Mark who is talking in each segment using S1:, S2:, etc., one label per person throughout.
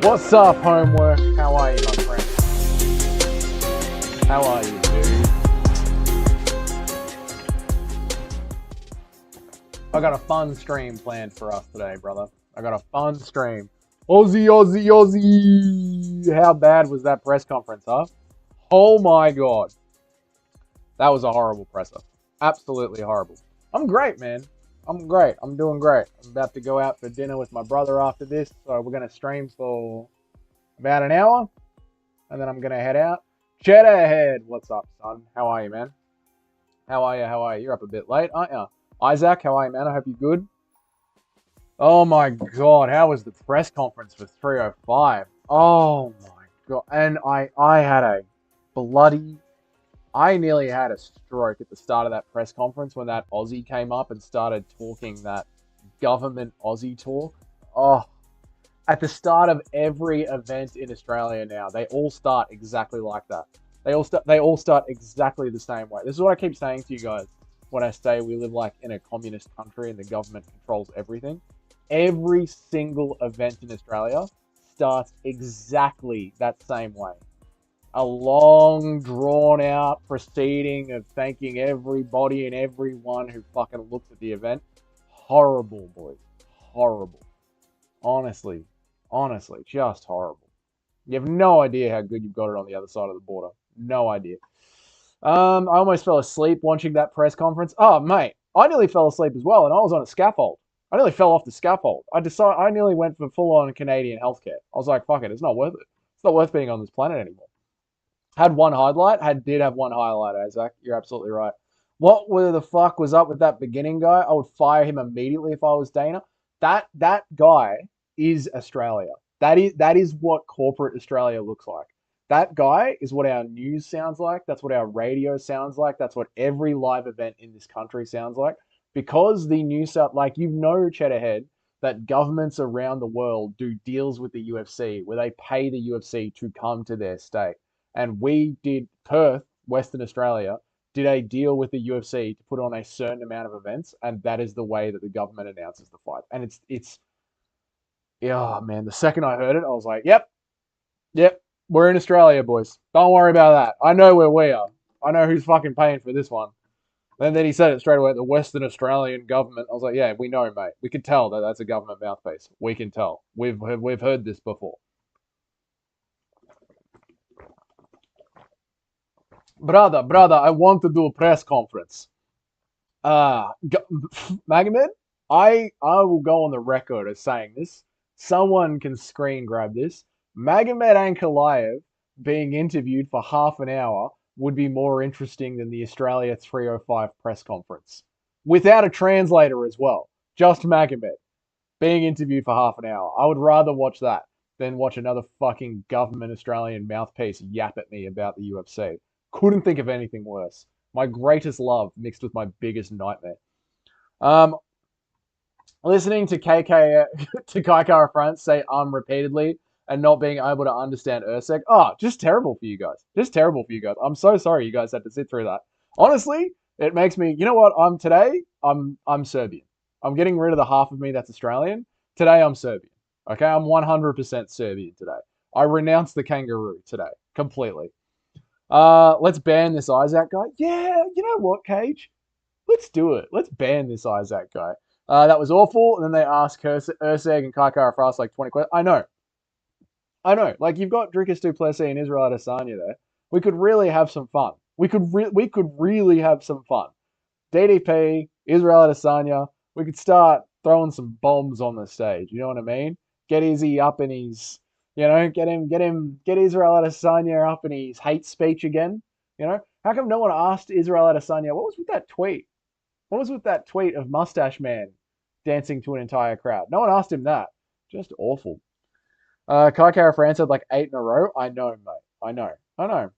S1: What's up, homework? How are you, my friend? How are you, dude? I got a fun stream planned for us today, brother. I got a fun stream. Aussie, Aussie, Aussie! How bad was that press conference, huh? Oh my god. That was a horrible presser. Absolutely horrible. I'm great, man. I'm great. I'm doing great. I'm about to go out for dinner with my brother after this, so we're going to stream for about an hour, and then I'm going to head out. Cheddarhead, what's up, son? How are you, man? How are you? How are you? You're up a bit late, aren't you? Isaac, how are you, man? I hope you're good. Oh my god, how was the press conference for 305? Oh my god. And I had a bloody... I nearly had a stroke at the start of that press conference when that Aussie came up and started talking that government Aussie talk. Oh, at the start of every event in Australia now, they all start exactly like that. They all start exactly the same way. This is what I keep saying to you guys when I say we live like in a communist country and the government controls everything. Every single event in Australia starts exactly that same way. A long, drawn-out proceeding of thanking everybody and everyone who fucking looked at the event. Horrible, boys. Horrible. Honestly, just horrible. You have no idea how good you've got it on the other side of the border. No idea. I almost fell asleep watching that press conference. Oh, mate, I nearly fell asleep as well, and I was on a scaffold. I nearly fell off the scaffold. I nearly went for full-on Canadian healthcare. I was like, fuck it, it's not worth it. It's not worth being on this planet anymore. Did have one highlight, Isaac. You're absolutely right. What the fuck was up with that beginning guy? I would fire him immediately if I was Dana. That guy is Australia. That is what corporate Australia looks like. That guy is what our news sounds like. That's what our radio sounds like. That's what every live event in this country sounds like. Because the news, like, you know, Cheddarhead, that governments around the world do deals with the UFC where they pay the UFC to come to their state. And Perth, Western Australia, did a deal with the UFC to put on a certain amount of events, and that is the way that the government announces the fight. And yeah, man, the second I heard it, I was like, yep, we're in Australia, boys. Don't worry about that. I know where we are. I know who's fucking paying for this one. And then he said it straight away, the Western Australian government. I was like, yeah, we know, mate. We can tell that that's a government mouthpiece. We can tell. We've heard this before. Brother, I want to do a press conference. Magomed, I will go on the record as saying this. Someone can screen grab this. Magomed Ankalaev being interviewed for half an hour would be more interesting than the Australia 305 press conference. Without a translator as well. Just Magomed being interviewed for half an hour. I would rather watch that than watch another fucking government Australian mouthpiece yap at me about the UFC. Couldn't think of anything worse. My greatest love mixed with my biggest nightmare. Listening to Kaikara France say repeatedly and not being able to understand Ursek. Oh, just terrible for you guys. Just terrible for you guys. I'm so sorry you guys had to sit through that. Honestly, it makes me, you know what, I'm Serbian. I'm getting rid of the half of me that's Australian. Today I'm Serbian. Okay, I'm 100% Serbian today. I renounce the kangaroo today, completely. Let's ban this Isaac guy. Yeah, you know what, Cage? Let's do it. Let's ban this Isaac guy. That was awful. And then they ask Urseg and Kaikara Frost like 20 questions. I know. Like, you've got Dricus du Plessis and Israel Adesanya there. We could really have some fun. We could really have some fun. DDP, Israel Adesanya. We could start throwing some bombs on the stage. You know what I mean? Get Izzy up in his, get Israel Adesanya up in his hate speech again. You know, how come no one asked Israel Adesanya what was with that tweet? What was with that tweet of Mustache Man dancing to an entire crowd? No one asked him that. Just awful. Kai Kara France had like 8 in a row. I know, mate. I know.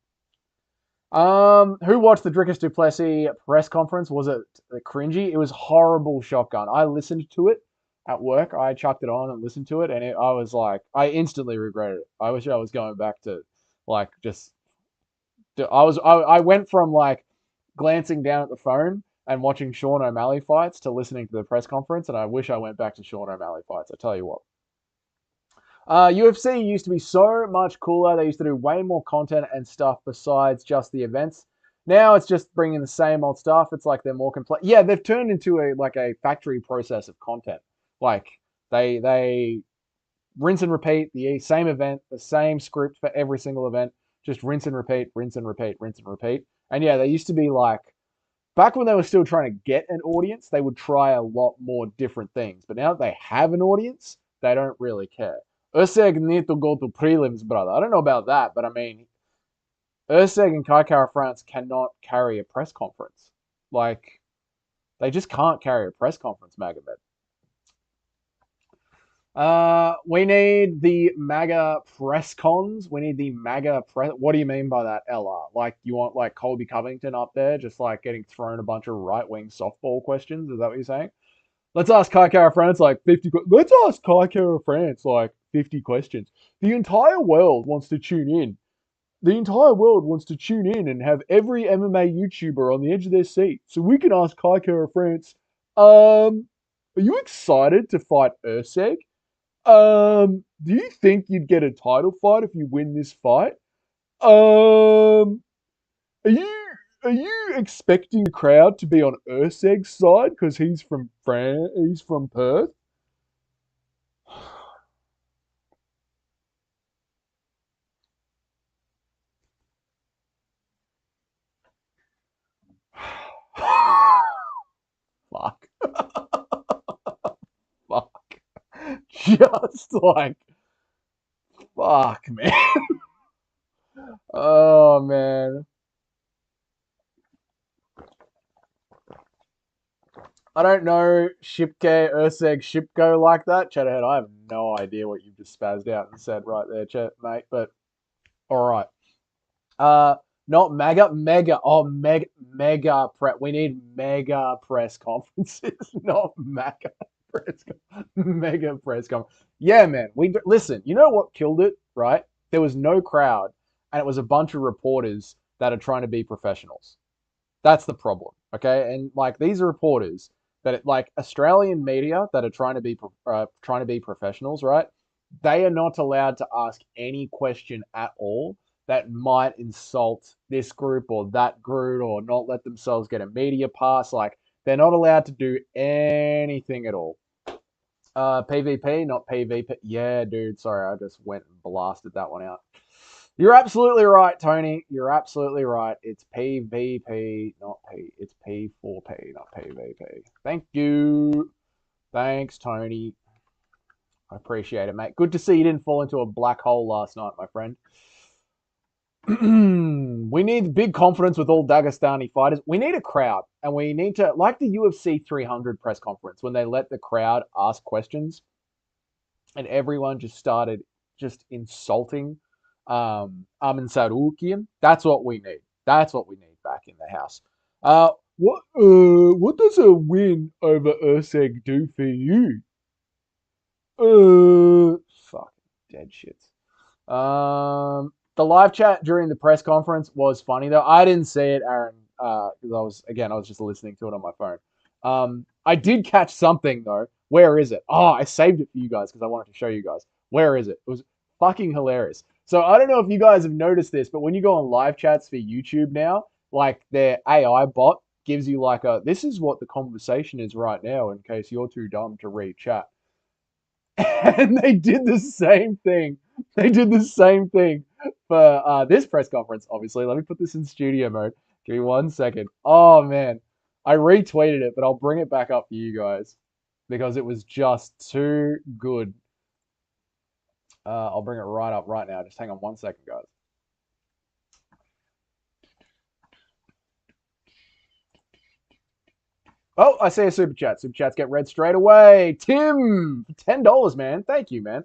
S1: Who watched the Dricus du Plessis press conference? Was it cringy? It was horrible shotgun. I listened to it at work. I chucked it on and listened to it, and I was like, I instantly regretted it. I wish I was going back to like just. I went from like glancing down at the phone and watching Sean O'Malley fights to listening to the press conference, and I wish I went back to Sean O'Malley fights. I tell you what. UFC used to be so much cooler. They used to do way more content and stuff besides just the events. Now it's just bringing the same old stuff. It's like they're more complex. Yeah, they've turned into a factory process of content. Like they rinse and repeat the same event, the same script for every single event. Just rinse and repeat, rinse and repeat, rinse and repeat. And yeah, they used to be like back when they were still trying to get an audience, they would try a lot more different things. But now that they have an audience, they don't really care. Usyk need to go to prelims, brother. I don't know about that, but I mean, Usyk and Kai Kara France cannot carry a press conference. Like, they just can't carry a press conference, Magomed. We need the MAGA press cons. We need the MAGA press. What do you mean by that, Ella? Like, you want like Colby Covington up there, just like getting thrown a bunch of right-wing softball questions? Is that what you're saying? Let's ask Kai Kara France like 50. Let's ask Kai Kara France like 50 questions. The entire world wants to tune in. The entire world wants to tune in and have every MMA YouTuber on the edge of their seat. So we can ask Kai Kara France, are you excited to fight Usyk? Do you think you'd get a title fight if you win this fight? Um, are you expecting the crowd to be on Urseg's side because he's from France? He's from Perth. Fuck, fuck, just like fuck, man. Oh man. I don't know Shipke, Urseg, Shipko like that. Chatterhead, I have no idea what you've just spazzed out and said right there, chat, mate. But all right. Uh, not mega, mega. Oh, mega press. We need mega press conferences, not mega mega press conference. Yeah, man. Listen. You know what killed it, right? There was no crowd, and it was a bunch of reporters that are trying to be professionals. That's the problem, okay? And like these are reporters like Australian media that are trying to be professionals, right? They are not allowed to ask any question at all that might insult this group or that group or not let themselves get a media pass. Like they're not allowed to do anything at all. PvP, not PvP. Yeah, dude. Sorry, I just went and blasted that one out. You're absolutely right, Tony. You're absolutely right. It's PvP, not P. It's P4P, not PvP. Thank you. Thanks, Tony. I appreciate it, mate. Good to see you didn't fall into a black hole last night, my friend. We need big confidence with all Dagestani fighters. We need a crowd, and we need to, like the UFC 300 press conference, when they let the crowd ask questions, and everyone just started just insulting Amin Sarukian. That's what we need. That's what we need back in the house. What does a win over Urseg do for you? Fuck, dead shits. The live chat during the press conference was funny though. I didn't see it, Aaron, because I was just listening to it on my phone. I did catch something though. Where is it? Oh, I saved it for you guys because I wanted to show you guys. Where is it? It was fucking hilarious. So I don't know if you guys have noticed this, but when you go on live chats for YouTube now, like their AI bot gives you like this is what the conversation is right now in case you're too dumb to read chat. And they did the same thing. They did the same thing for this press conference, obviously. Let me put this in studio mode. Give me 1 second. Oh, man. I retweeted it, but I'll bring it back up for you guys because it was just too good. I'll bring it right up right now. Just hang on 1 second, guys. Oh, I see a super chat. Super chats get read straight away. Tim, $10, man. Thank you, man.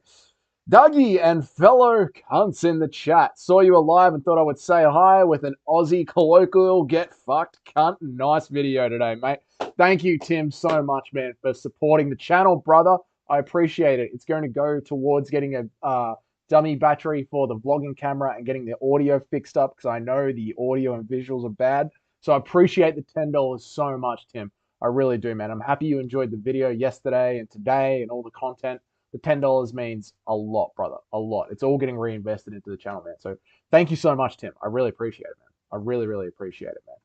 S1: Dougie and fellow cunts in the chat. Saw you alive and thought I would say hi with an Aussie colloquial get fucked cunt. Nice video today, mate. Thank you, Tim, so much, man, for supporting the channel, brother. I appreciate it. It's going to go towards getting a dummy battery for the vlogging camera and getting the audio fixed up because I know the audio and visuals are bad. So I appreciate the $10 so much, Tim. I really do, man. I'm happy you enjoyed the video yesterday and today and all the content The $10 means a lot, brother. A lot. It's all getting reinvested into the channel, man. So thank you so much, Tim. I really appreciate it, man. I really, really appreciate it, man.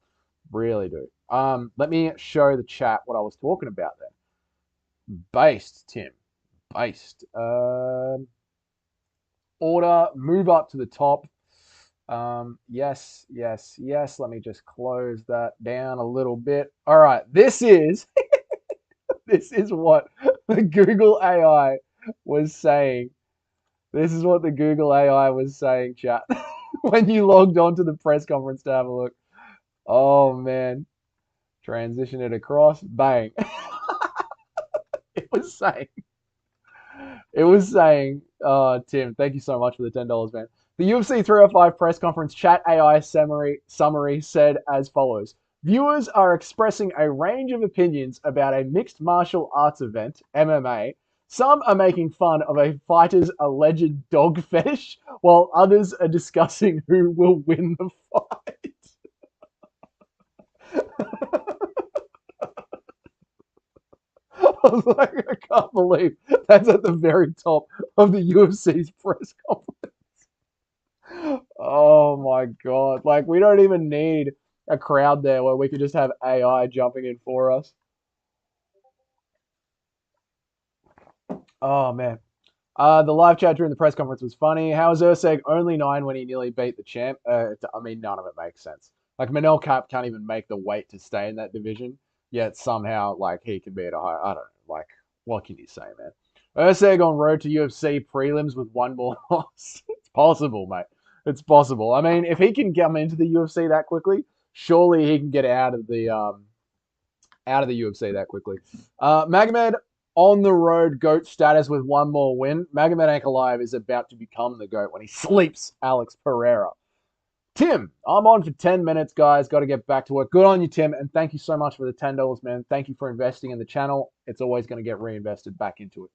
S1: Really do. Let me show the chat what I was talking about then. Based, Tim. Based. Order, move up to the top. Yes, yes, yes. Let me just close that down a little bit. All right, this is this is what the Google AI was saying. This is what the Google AI was saying, chat. When you logged on to the press conference to have a look. Oh man. Transition it across. Bang. It was saying Tim, thank you so much for the $10, man. The UFC 305 press conference chat AI summary said as follows. Viewers are expressing a range of opinions about a mixed martial arts event, MMA. Some are making fun of a fighter's alleged dog fetish, while others are discussing who will win the fight. I was like, I can't believe that's at the very top of the UFC's press conference. Oh my God. Like, we don't even need a crowd there where we could just have AI jumping in for us. Oh man. The live chat during the press conference was funny. How is Urseg only 9 when he nearly beat the champ? I mean, none of it makes sense. Like, Manel Cap can't even make the weight to stay in that division, yet somehow, like, he can be at a high. I don't know. Like, what can you say, man? Urseg on road to UFC prelims with one more loss. It's possible, mate. It's possible. I mean, if he can come into the UFC that quickly, surely he can get out of the UFC that quickly. Magomed on the road GOAT status with one more win. Magomed Ankalaev is about to become the GOAT when he sleeps Alex Pereira. Tim, I'm on for 10 minutes, guys. Got to get back to work. Good on you, Tim. And thank you so much for the $10, man. Thank you for investing in the channel. It's always going to get reinvested back into it.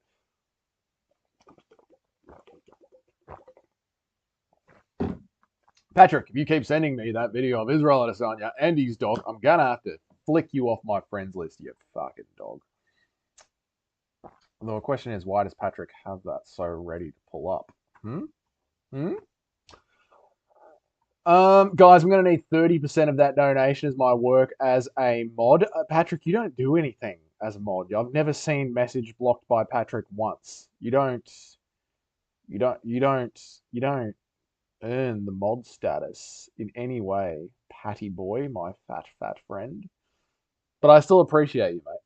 S1: Patrick, if you keep sending me that video of Israel Adesanya and his dog, I'm going to have to flick you off my friends list, you fucking dog. The question is, why does Patrick have that so ready to pull up? Guys, I'm going to need 30% of that donation as my work as a mod. Patrick, you don't do anything as a mod. I've never seen message blocked by Patrick once. You don't earn the mod status in any way, Patty boy, my fat friend. But I still appreciate you, mate.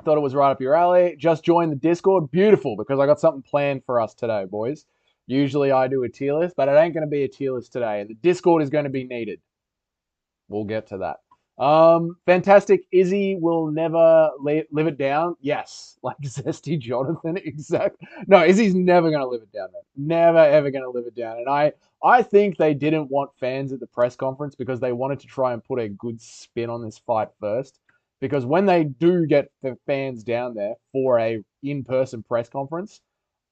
S1: Thought it was right up your alley. Just joined the Discord. Beautiful, because I got something planned for us today, boys. Usually I do a tier list, but it ain't going to be a tier list today. The Discord is going to be needed. We'll get to that. Fantastic. Izzy will never live it down. Yes, like Zesty Jonathan. Exactly. No, Izzy's never going to live it down, man. Never, ever going to live it down. And I think they didn't want fans at the press conference because they wanted to try and put a good spin on this fight first. Because when they do get the fans down there for a in-person press conference,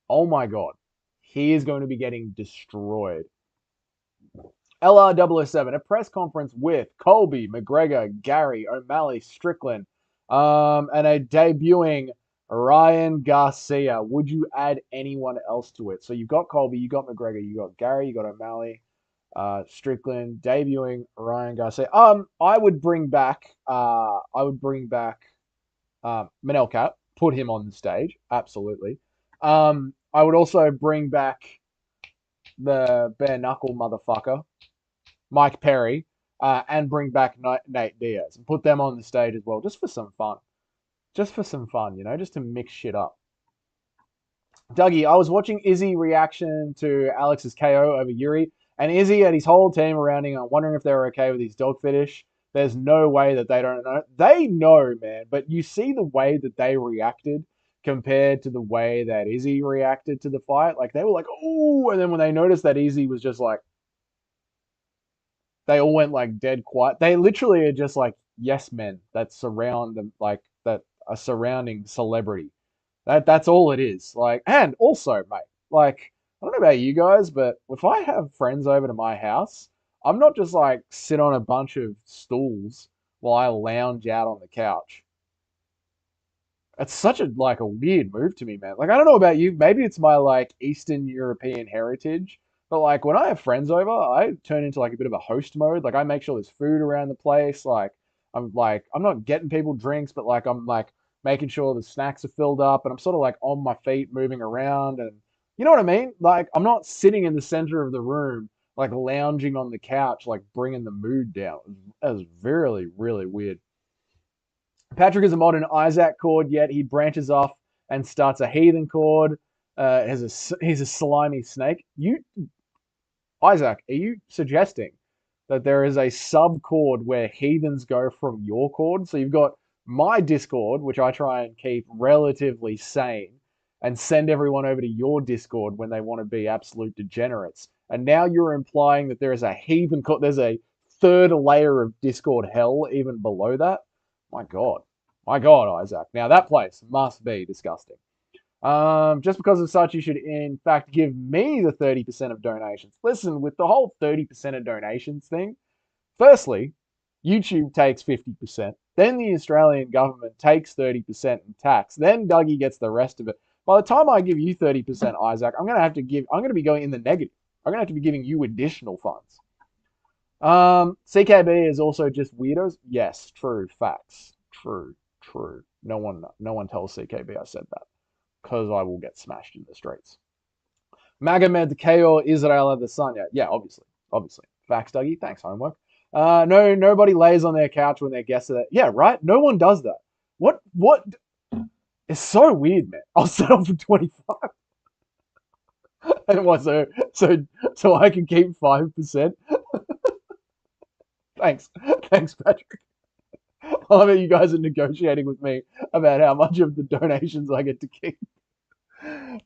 S1: oh my God, he is going to be getting destroyed. LR007, a press conference with Colby, McGregor, Gary, O'Malley, Strickland, and a debuting Ryan Garcia. Would you add anyone else to it? So you've got Colby, you got McGregor, you got Gary, you got O'Malley, Strickland, debuting Ryan Garcia. I would bring back Manel Cap, put him on the stage, absolutely. I would also bring back the bare knuckle motherfucker, Mike Perry, and bring back Nate Diaz and put them on the stage as well, just for some fun. Just for some fun, just to mix shit up. Dougie, I was watching Izzy reaction to Alex's KO over Yuri, and Izzy and his whole team around him are wondering if they were okay with his dog fetish. There's no way that they don't know. They know, man, but you see the way that they reacted compared to the way that Izzy reacted to the fight. Like, they were like, oh, and then when they noticed that Izzy was just like, they all went like dead quiet. They literally are just like yes men that surround them, like that are surrounding celebrity. That's all it is. Like, and also, mate, like, I don't know about you guys, but if I have friends over to my house, I'm not just like sit on a bunch of stools while I lounge out on the couch. It's such a like a weird move to me, man. Like I don't know about you, maybe it's my like Eastern European heritage, but like when I have friends over, I turn into like a bit of a host mode. Like I make sure there's food around the place. Like I'm not getting people drinks, but like I'm like making sure the snacks are filled up, and I'm sort of like on my feet, moving around, and you know what I mean? Like I'm not sitting in the center of the room, like lounging on the couch, like bringing the mood down. That was really, really weird. Patrick is a modern Isaac chord, yet he branches off and starts a heathen chord. He's a slimy snake. You, Isaac, are you suggesting that there is a sub chord where heathens go from your chord? So you've got my Discord, which I try and keep relatively sane, and send everyone over to your Discord when they want to be absolute degenerates. And now you're implying that there is a heathen chord. There's a third layer of Discord hell even below that. My God. My God, Isaac. Now that place must be disgusting. Just because of such, you should in fact give me the 30% of donations. Listen, with the whole 30% of donations thing, firstly, YouTube takes 50%, then the Australian government takes 30% in tax, then Dougie gets the rest of it. By the time I give you 30%, Isaac, I'm gonna be going in the negative. I'm gonna have to be giving you additional funds. CKB is also just weirdos. Yes, true, facts. True, true. No one tells CKB I said that because I will get smashed in the streets. Magomed Keo Israel Adesanya. Yeah, obviously. Obviously. Facts, Dougie. Thanks, homework. No, nobody lays on their couch when their guests are there. Yeah, right? No one does that. What? It's so weird, man. I'll settle for 25. And what, so I can keep 5%? Thanks. Thanks, Patrick. I love it you guys are negotiating with me about how much of the donations I get to keep.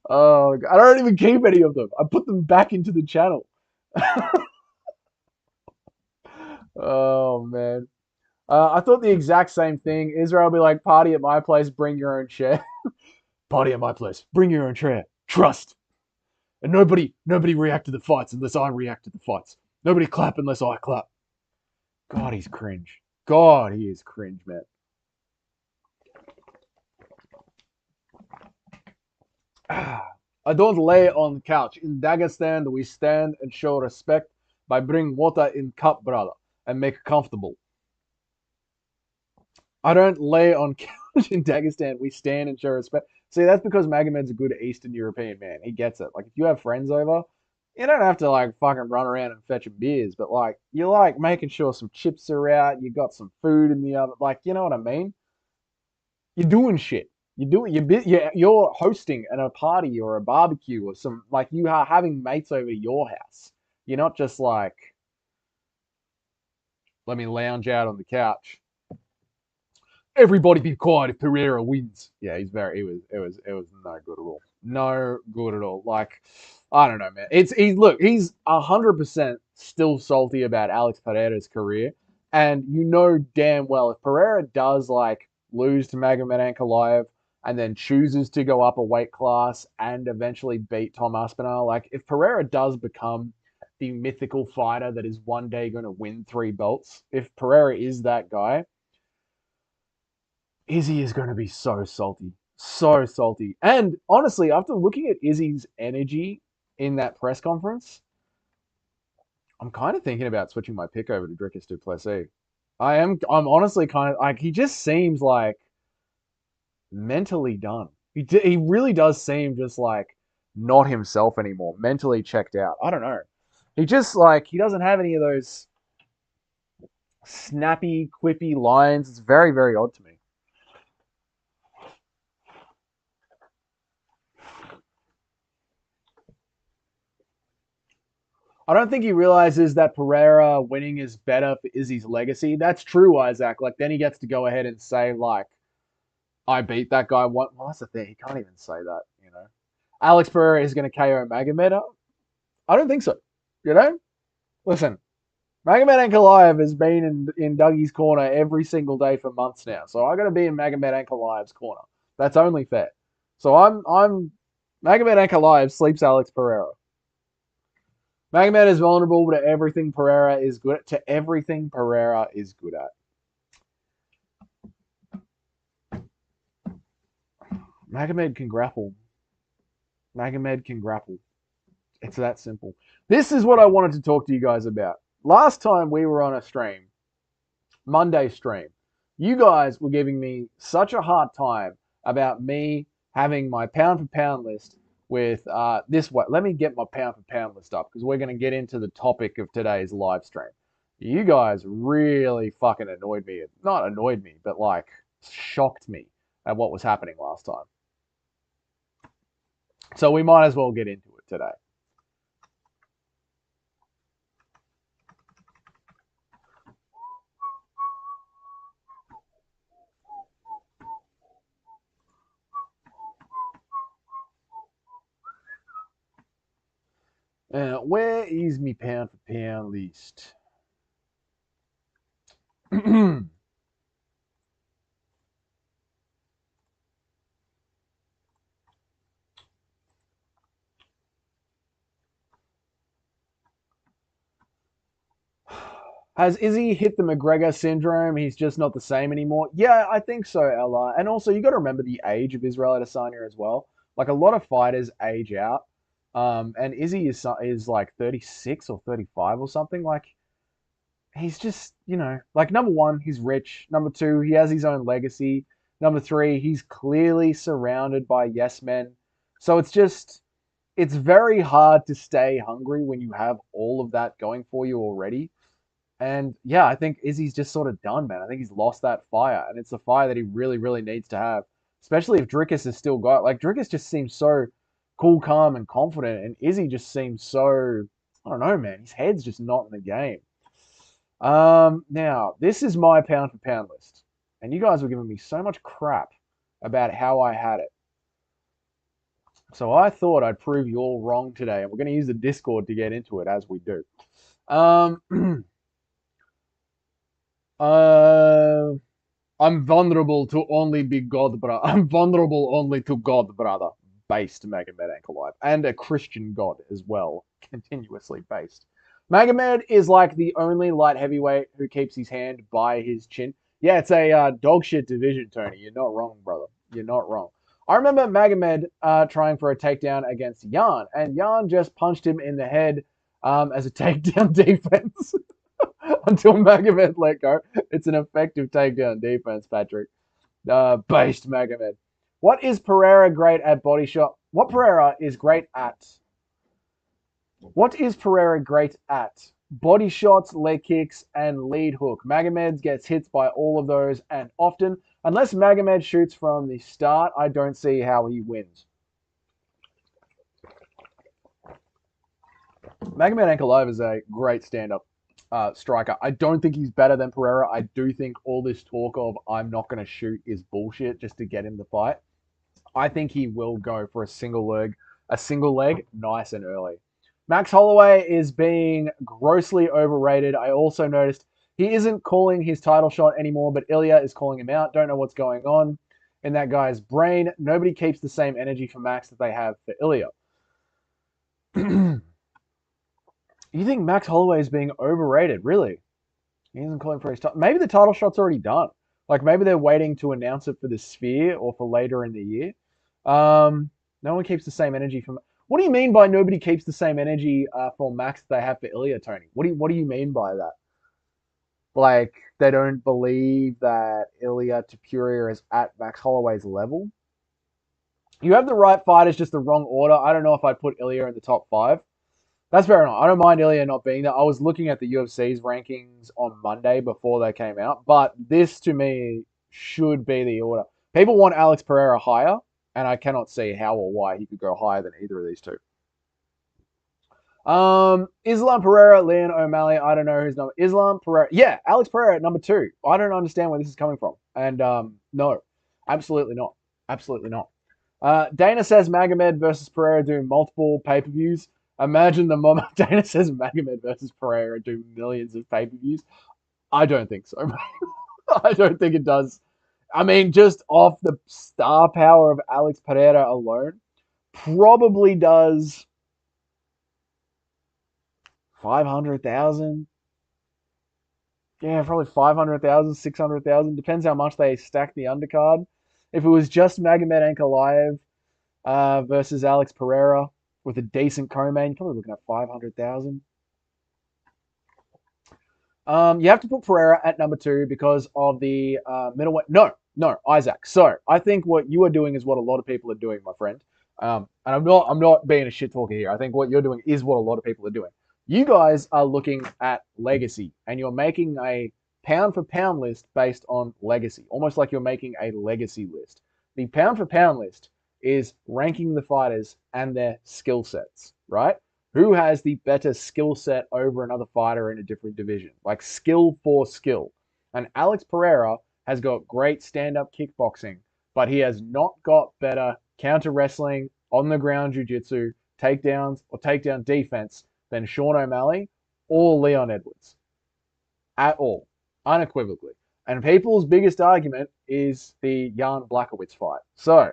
S1: Oh, I don't even keep any of them. I put them back into the channel. Oh man. I thought the exact same thing. Israel will be like, party at my place, bring your own chair. Party at my place, bring your own chair. Trust. And nobody react to the fights unless I react to the fights. Nobody clap unless I clap. God, he's cringe. God, he is cringe, man. I don't lay on the couch. In Dagestan, we stand and show respect by bring water in cup, brother, and make it comfortable. I don't lay on couch in Dagestan. We stand and show respect. See, that's because Magomed's a good Eastern European man. He gets it. Like, if you have friends over, you don't have to like fucking run around and fetch beers, but like you like making sure some chips are out. You got some food in the oven. Like, you know what I mean? You're doing shit. You're hosting at a party or a barbecue or some like you are having mates over to your house. You're not just like let me lounge out on the couch. Everybody be quiet if Pereira wins. Yeah, it was no good at all. No good at all. Like I don't know, man. He's 100% still salty about Alex Pereira's career, and you know damn well if Pereira does like lose to Magomed Ankalaev and then chooses to go up a weight class and eventually beat Tom Aspinall, like if Pereira does become the mythical fighter that is one day going to win 3 belts, if Pereira is that guy, Izzy is going to be so salty. So salty. And honestly, after looking at Izzy's energy in that press conference, I'm kind of thinking about switching my pick over to Dricus du Plessis. I'm honestly kind of like, he just seems like mentally done. He really does seem just like not himself anymore, mentally checked out. I don't know. He just like, he doesn't have any of those snappy, quippy lines. It's very, very odd to me. I don't think he realizes that Pereira winning is better for Izzy's legacy. That's true, Isaac. Like then he gets to go ahead and say like, "I beat that guy." What? Well, that's the thing. He can't even say that. You know, Alex Pereira is going to KO Magomed. I don't think so. You know, listen, Magomed Ankalaev has been in Dougie's corner every single day for months now, so I got to be in Magomed Ankalaev's corner. That's only fair. So I'm Magomed Ankalaev sleeps Alex Pereira. Magomed is vulnerable to everything Pereira is good at. To everything Pereira is good at. Magomed can grapple. Magomed can grapple. It's that simple. This is what I wanted to talk to you guys about. Last time we were on a stream, Monday stream, you guys were giving me such a hard time about me having my pound for pound list with this way. Let me get my pound for pound list up because we're going to get into the topic of today's live stream. You guys really fucking annoyed me. Not annoyed me, but like shocked me at what was happening last time. So we might as well get into it today. Where is me pound for pound list? Has Izzy hit the McGregor syndrome? He's just not the same anymore. Yeah, I think so, Ella. And also, you got to remember the age of Israel Adesanya as well. Like a lot of fighters age out, and Izzy is like 36 or 35 or something. Like he's just like number one, he's rich. Number two, he has his own legacy. Number three, he's clearly surrounded by yes men. So it's very hard to stay hungry when you have all of that going for you already. And yeah, I think Izzy's just sort of done, man. I think he's lost that fire, and it's the fire that he really, really needs to have. Especially if Drickus has still got like Drickus just seems so cool, calm, and confident, and Izzy just seems so I don't know, man. His head's just not in the game. Now this is my pound for pound list, and you guys were giving me so much crap about how I had it. So I thought I'd prove you all wrong today, and we're going to use the Discord to get into it as we do. Um, uh, I'm vulnerable to only be God, brother. I'm vulnerable only to God, brother. Based Magomed Ankalaev. And a Christian God as well. Continuously based. Magomed is like the only light heavyweight who keeps his hand by his chin. Yeah, it's a dog shit division, Tony. You're not wrong, brother. You're not wrong. I remember Magomed trying for a takedown against Yan, and Yan just punched him in the head as a takedown defense until Magomed let go. It's an effective takedown defense, Patrick. Based Magomed. What is Pereira great at body shot? What Pereira is great at? What is Pereira great at? Body shots, leg kicks, and lead hook. Magomed gets hits by all of those and often. Unless Magomed shoots from the start, I don't see how he wins. Magomed Ankalaev is a great stand-up striker. I don't think he's better than Pereira. I do think all this talk of I'm not going to shoot is bullshit just to get him the fight. I think he will go for a single leg, nice and early. Max Holloway is being grossly overrated. I also noticed he isn't calling his title shot anymore, but Ilya is calling him out. Don't know what's going on in that guy's brain. Nobody keeps the same energy for Max that they have for Ilya. You think Max Holloway is being overrated? Really? He isn't calling for his title. Maybe the title shot's already done. Like maybe they're waiting to announce it for the Sphere or for later in the year. No one keeps the same energy from. What do you mean by nobody keeps the same energy for Max that they have for Ilya, Tony? What do you mean by that? Like they don't believe that Ilya Tapuria is at Max Holloway's level? You have the right fighters, just the wrong order. I don't know if I'd put Ilya in the top five. That's fair enough. I don't mind Ilya not being there. I was looking at the UFC's rankings on Monday before they came out, but this to me should be the order. People want Alex Pereira higher, and I cannot see how or why he could go higher than either of these two. Islam Pereira, Leon O'Malley. I don't know who's number. Islam Pereira. Yeah, Alex Pereira at number two. I don't understand where this is coming from. And no, absolutely not. Absolutely not. Dana says Magomed versus Pereira do multiple pay-per-views. Imagine the moment Dana says Magomed versus Pereira do millions of pay-per-views. I don't think so. I don't think it does. I mean, just off the star power of Alex Pereira alone, probably does 500,000. Yeah, probably 500,000, 600,000. Depends how much they stack the undercard. If it was just Magomed Ankalaev versus Alex Pereira with a decent co-main, you're probably looking at 500,000. You have to put Pereira at number 2 because of the middleweight. No, Isaac. So I think what you are doing is what a lot of people are doing, my friend. And I'm not being a shit talker here. I think what you're doing is what a lot of people are doing. You guys are looking at legacy, and you're making a pound for pound list based on legacy, almost like you're making a legacy list. The pound for pound list is ranking the fighters and their skill sets, right? Who has the better skill set over another fighter in a different division, like skill for skill. And Alex Pereira has got great stand-up kickboxing, but he has not got better counter wrestling, on the ground jiu-jitsu, takedowns, or takedown defense than Sean O'Malley or Leon Edwards. At all. Unequivocally. And people's biggest argument is the Jan Blachowicz fight. So,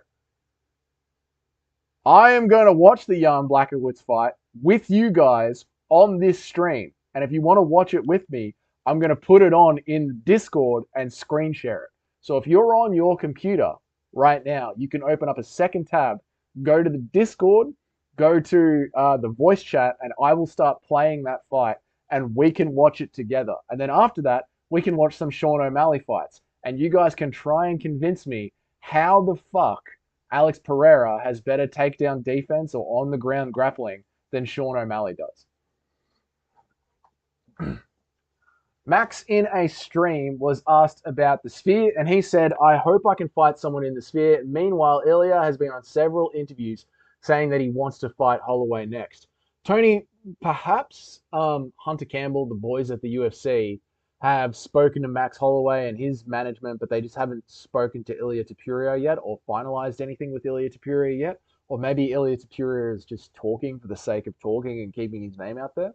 S1: I am going to watch the Jan Blachowicz fight with you guys on this stream. And if you want to watch it with me, I'm going to put it on in Discord and screen share it. So if you're on your computer right now, you can open up a second tab, go to the Discord, go to the voice chat, and I will start playing that fight and we can watch it together. And then after that, we can watch some Sean O'Malley fights. And you guys can try and convince me how the fuck Alex Pereira has better takedown defense or on the ground grappling than Sean O'Malley does. Max in a stream was asked about the Sphere, and he said, I hope I can fight someone in the Sphere. Meanwhile, Ilya has been on several interviews saying that he wants to fight Holloway next. Tony, perhaps Hunter Campbell, the boys at the UFC, have spoken to Max Holloway and his management, but they just haven't spoken to Ilia Topuria yet or finalized anything with Ilia Topuria yet. Or maybe Ilia Topuria is just talking for the sake of talking and keeping his name out there.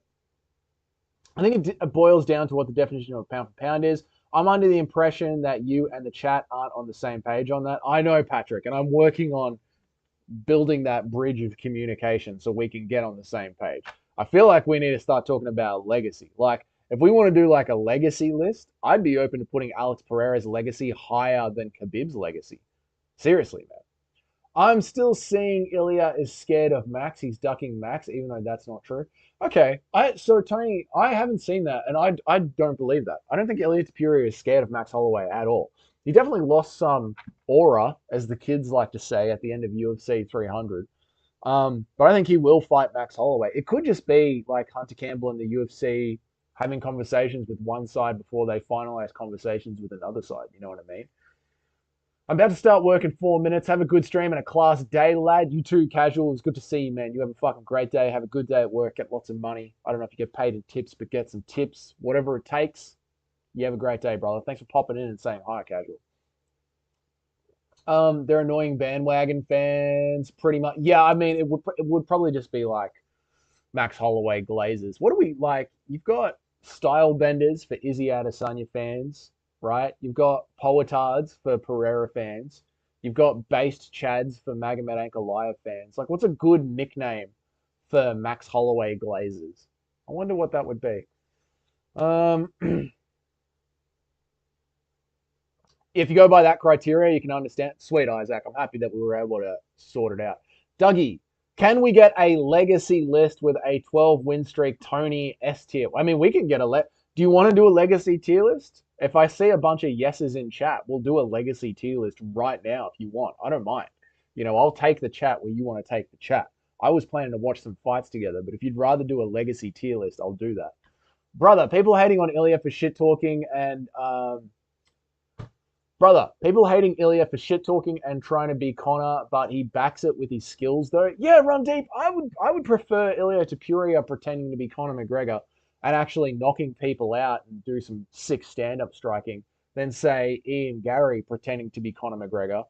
S1: I think it boils down to what the definition of a pound for pound is. I'm under the impression that you and the chat aren't on the same page on that. I know, Patrick, and I'm working on building that bridge of communication so we can get on the same page. I feel like we need to start talking about legacy. Like, if we want to do like a legacy list, I'd be open to putting Alex Pereira's legacy higher than Khabib's legacy. Seriously, man. I'm still seeing Ilya is scared of Max. He's ducking Max, even though that's not true. Okay, so Tony, I haven't seen that, and I don't believe that. I don't think Ilia Topuria is scared of Max Holloway at all. He definitely lost some aura, as the kids like to say, at the end of UFC 300. But I think he will fight Max Holloway. It could just be like Hunter Campbell and the UFC having conversations with one side before they finalize conversations with another side. You know what I mean? I'm about to start work in 4 minutes. Have a good stream and a class day, lad. You too, casual. It's good to see you, man. You have a fucking great day. Have a good day at work. Get lots of money. I don't know if you get paid in tips, but get some tips. Whatever it takes. You have a great day, brother. Thanks for popping in and saying hi, casual. They're annoying bandwagon fans, pretty much. Yeah, I mean, it would probably just be like Max Holloway Glazers. What do we like? You've got style benders for Izzy Adesanya fans, right? You've got Poetards for Pereira fans. You've got Based Chads for Magomed Ankalaev fans. Like, what's a good nickname for Max Holloway Glazers? I wonder what that would be. If you go by that criteria, you can understand. Sweet, Isaac. I'm happy that we were able to sort it out. Dougie, can we get a legacy list with a 12 win streak Tony S tier? I mean, we can get do you want to do a legacy tier list? If I see a bunch of yeses in chat, we'll do a legacy tier list right now if you want. I don't mind. You know, I'll take the chat where you want to take the chat. I was planning to watch some fights together, but if you'd rather do a legacy tier list, I'll do that. Brother, people hating on Ilya for shit talking and people hating Ilya for shit talking and trying to be Conor, but he backs it with his skills though. Yeah, Run Deep. I would prefer Ilya Topuria pretending to be Conor McGregor and actually knocking people out and do some sick stand-up striking than say Ian Gary pretending to be Conor McGregor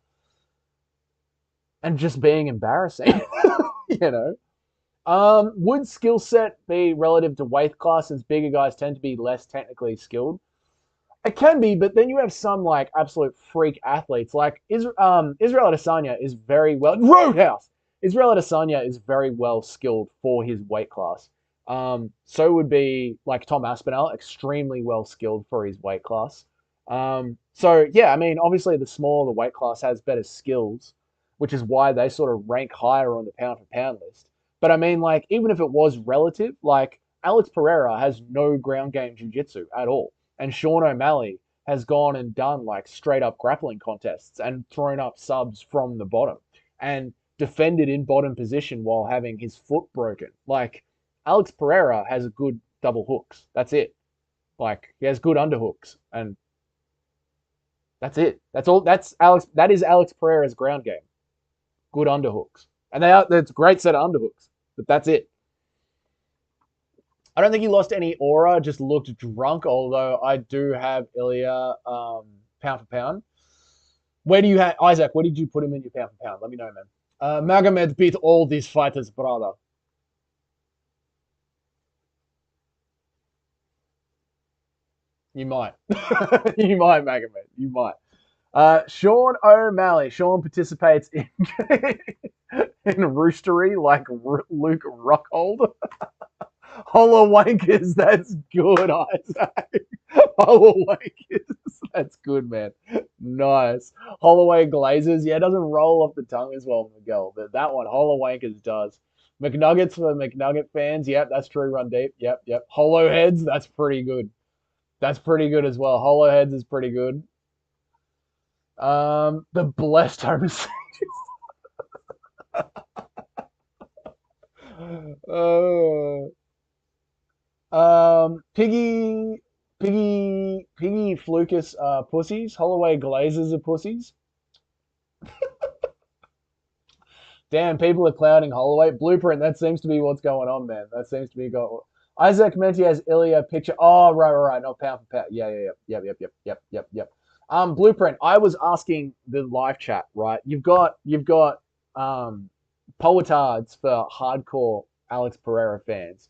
S1: and just being embarrassing. You know. Would skill set be relative to weight class since bigger guys tend to be less technically skilled? It can be, but then you have some like absolute freak athletes. Like Israel Adesanya is very well Roadhouse. Israel Adesanya is very well skilled for his weight class. So would be like Tom Aspinall, extremely well skilled for his weight class. So yeah, I mean, obviously the smaller the weight class has better skills, which is why they sort of rank higher on the pound for pound list. But I mean, like, even if it was relative, like Alex Pereira has no ground game jiu-jitsu at all. And Sean O'Malley has gone and done like straight up grappling contests and thrown up subs from the bottom and defended in bottom position while having his foot broken. Like Alex Pereira has good double hooks. That's it. Like he has good underhooks and that's it. That's all. That's Alex. That is Alex Pereira's ground game. Good underhooks, and they are. That's a great set of underhooks. But that's it. I don't think he lost any aura. Just looked drunk. Although I do have Ilya pound for pound. Where do you have Isaac? Where did you put him in your pound for pound? Let me know, man. Magomed beat all these fighters, brother. You might. You might, Magomed. You might. Sean O'Malley. Sean participates in in roostery like Luke Rockhold. Hollow Wankers, that's good, Isaac. Hollow Wankers, that's good, man. Nice. Holloway Glazers, yeah, it doesn't roll off the tongue as well, Miguel, but that one, Hollow Wankers does. McNuggets for McNugget fans, yep, that's true, Run Deep, yep. Hollow Heads, that's pretty good. That's pretty good as well. Hollow Heads is pretty good. The Blessed Homosexual. uh, Piggy Flucus are pussies. Holloway Glazers are pussies. Damn, people are clouding Holloway. Blueprint, that seems to be what's going on, man. That seems to be going. Isaac Menti has Ilya picture. Oh, right. No, pound for pound. Yep. Blueprint. I was asking the live chat, right? You've got Poetards for hardcore Alex Pereira fans.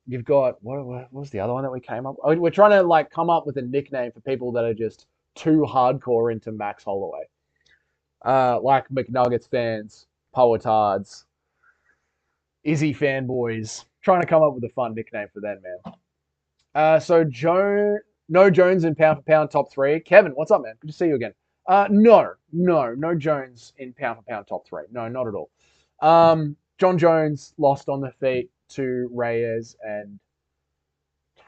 S1: You've got what was the other one that we came up? We're trying to like come up with a nickname for people that are just too hardcore into Max Holloway. Like McNuggets fans, Poetards, Izzy fanboys. Trying to come up with a fun nickname for them, man. So no Jones in pound for pound top three. Kevin, what's up, man? Good to see you again. No Jones in pound for pound top three. No, not at all. John Jones lost on the feet to Reyes and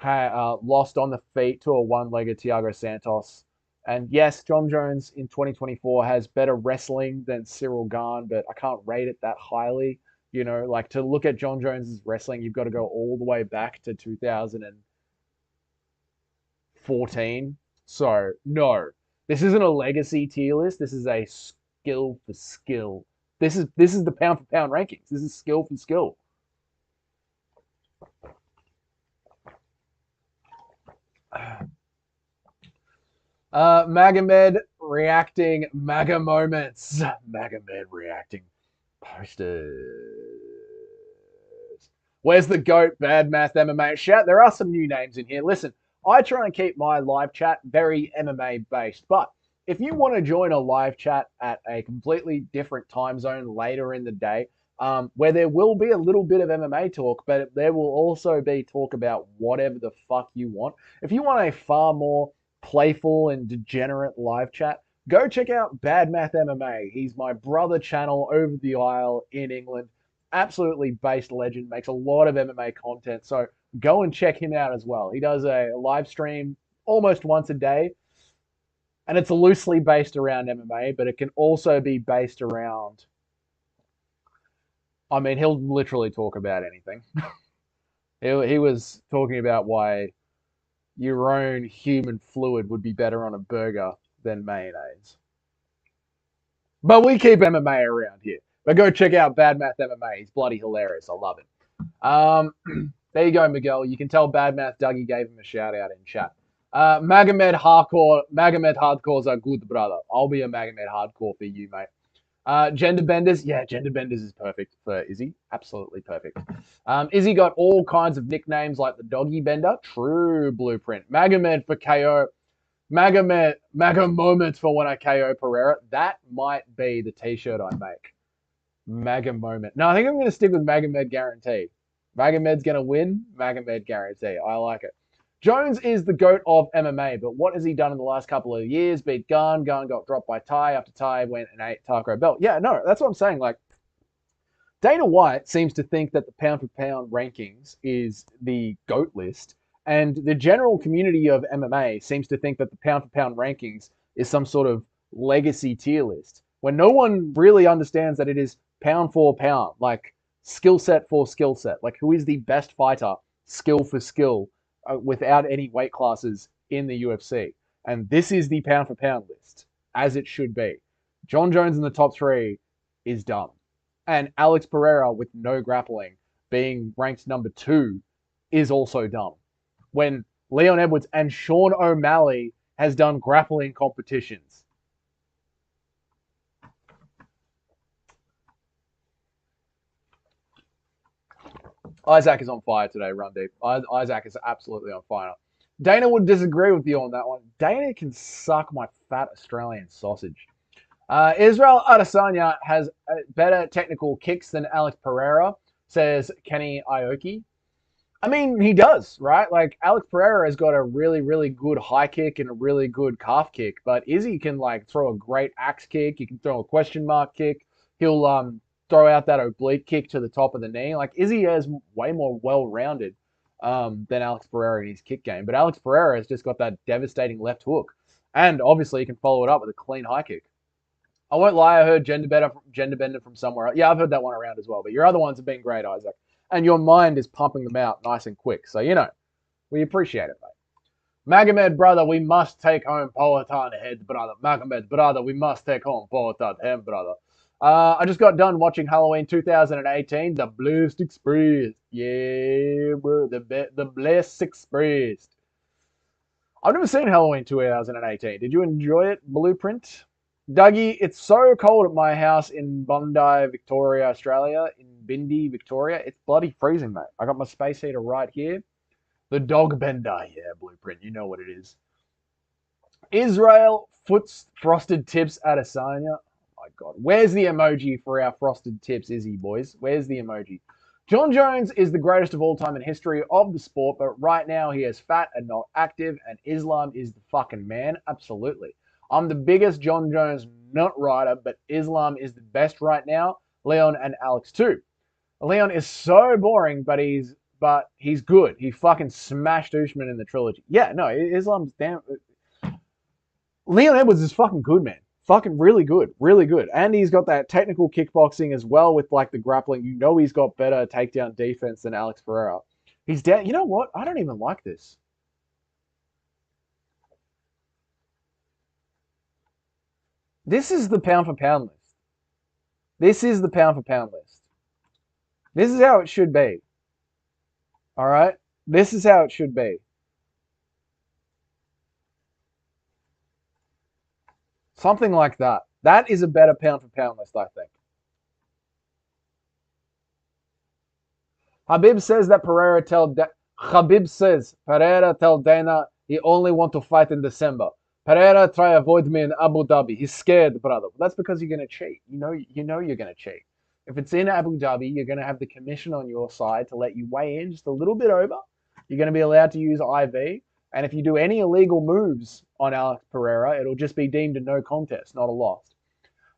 S1: lost on the feet to a one-legged Thiago Santos. And yes, John Jones in 2024 has better wrestling than Cyril Gahn, but I can't rate it that highly. You know, like to look at John Jones's wrestling, you've got to go all the way back to 2014. So no, this isn't a legacy tier list. This is a skill for skill. This is the pound for pound rankings. This is skill for skill. Magomed reacting MAGA moments. Magomed reacting posters. Where's the GOAT? Bad Math MMA. Shout, there are some new names in here. Listen, I try and keep my live chat very MMA based, but if you want to join a live chat at a completely different time zone later in the day, where there will be a little bit of MMA talk, but there will also be talk about whatever the fuck you want. If you want a far more playful and degenerate live chat, go check out Bad Math MMA. He's my brother channel over the aisle in England. Absolutely based legend, makes a lot of MMA content. So go and check him out as well. He does a live stream almost once a day, and it's loosely based around MMA, but it can also be based around. I mean, he'll literally talk about anything. He was talking about why your own human fluid would be better on a burger than mayonnaise. But we keep MMA around here. But go check out Bad Math MMA. He's bloody hilarious. I love it. There you go, Miguel. You can tell Bad Math Dougie gave him a shout out in chat. Magomed hardcores are good, brother. I'll be a Magomed hardcore for you, mate. Gender benders, yeah, gender benders is perfect for Izzy. Absolutely perfect. Izzy got all kinds of nicknames like the doggy bender. True blueprint. Magomed for KO. Maga moment for when I KO Pereira. That might be the t-shirt I make. Maga moment. No, I think I'm going to stick with Magomed guarantee. Magomed's going to win. Magomed guarantee. I like it. Jones is the GOAT of MMA, but what has he done in the last couple of years? Beat Gunn. Gunn got dropped by Ty after Ty went and ate Taco Bell. Yeah, no, that's what I'm saying. Like, Dana White seems to think that the pound for pound rankings is the GOAT list, and the general community of MMA seems to think that the pound for pound rankings is some sort of legacy tier list, when no one really understands that it is pound for pound, like skill set for skill set, like who is the best fighter, skill for skill, without any weight classes in the UFC. And this is the pound for pound list, as it should be. John Jones in the top three is dumb. And Alex Pereira with no grappling being ranked number 2 is also dumb. When Leon Edwards and Sean O'Malley has done grappling competitions. Isaac is on fire today, Run Deep. Isaac is absolutely on fire. Dana would disagree with you on that one. Dana can suck my fat Australian sausage. Israel Adesanya has better technical kicks than Alex Pereira, says Kenny Aoki. I mean, he does, right? Like, Alex Pereira has got a really, really good high kick and a really good calf kick, but Izzy can, like, throw a great axe kick. He can throw a question mark kick. He'll throw out that oblique kick to the top of the knee. Like, Izzy is way more well-rounded than Alex Pereira in his kick game, but Alex Pereira has just got that devastating left hook. And, obviously, he can follow it up with a clean high kick. I won't lie, I heard Gender Bender from somewhere else. Yeah, I've heard that one around as well, but your other ones have been great, Isaac. And your mind is pumping them out nice and quick. So, you know, we appreciate it, mate. Magomed, brother, we must take home Poatan head, brother. Magomed, brother, we must take home Poatan head, brother. I just got done watching Halloween 2018, The Blessed Express. Yeah, bro, the Blessed Express. I've never seen Halloween 2018. Did you enjoy it, Blueprint? Dougie, it's so cold at my house in Bondi, Victoria, Australia. In Bindi, Victoria. It's bloody freezing, mate. I got my space heater right here. The dog bender. Yeah, Blueprint. You know what it is. Israel foots frosted tips at Asanya. Oh my God. Where's the emoji for our frosted tips, Izzy boys? Where's the emoji? John Jones is the greatest of all time in history of the sport, but right now he is fat and not active, and Islam is the fucking man. Absolutely. I'm the biggest John Jones nut rider, but Islam is the best right now. Leon and Alex too. Leon is so boring, but he's good. He fucking smashed Usman in the trilogy. Yeah, no, Islam's damn. Leon Edwards is fucking good, man. Fucking really good, really good. And he's got that technical kickboxing as well with like the grappling. You know he's got better takedown defense than Alex Pereira. He's down. You know what? I don't even like this. This is the pound for pound list. This is the pound for pound list. This is how it should be. All right? This is how it should be. Something like that. That is a better pound for pound list, I think. Habib says Pereira tell Dana he only want to fight in December. Pereira try avoid me in Abu Dhabi. He's scared, brother. That's because you're gonna cheat. You know you're gonna cheat. If it's in Abu Dhabi, you're gonna have the commission on your side to let you weigh in just a little bit over. You're gonna be allowed to use IV, and if you do any illegal moves on Alex Pereira, it'll just be deemed a no contest, not a loss.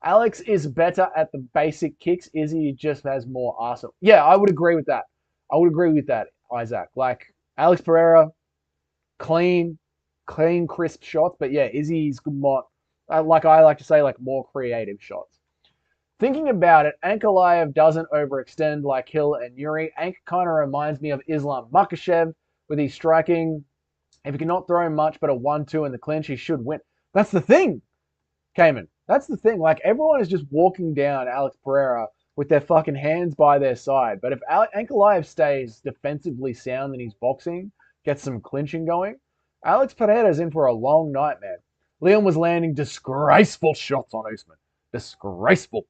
S1: Alex is better at the basic kicks. Izzy just has more arsenal. Yeah, I would agree with that. I would agree with that, Isaac. Like Alex Pereira, clean, crisp shots. But yeah, Izzy's more, like I like to say, like more creative shots. Thinking about it, Ankalaev doesn't overextend like Hill and Yuri. Ank kind of reminds me of Islam Makhachev with his striking. If he cannot throw much but a 1-2 in the clinch, he should win. That's the thing, Cayman. That's the thing. Like, everyone is just walking down Alex Pereira with their fucking hands by their side. But if Ankalaev stays defensively sound in his boxing, gets some clinching going, Alex Pereira's in for a long night, man. Leon was landing disgraceful shots on Usman. Disgraceful.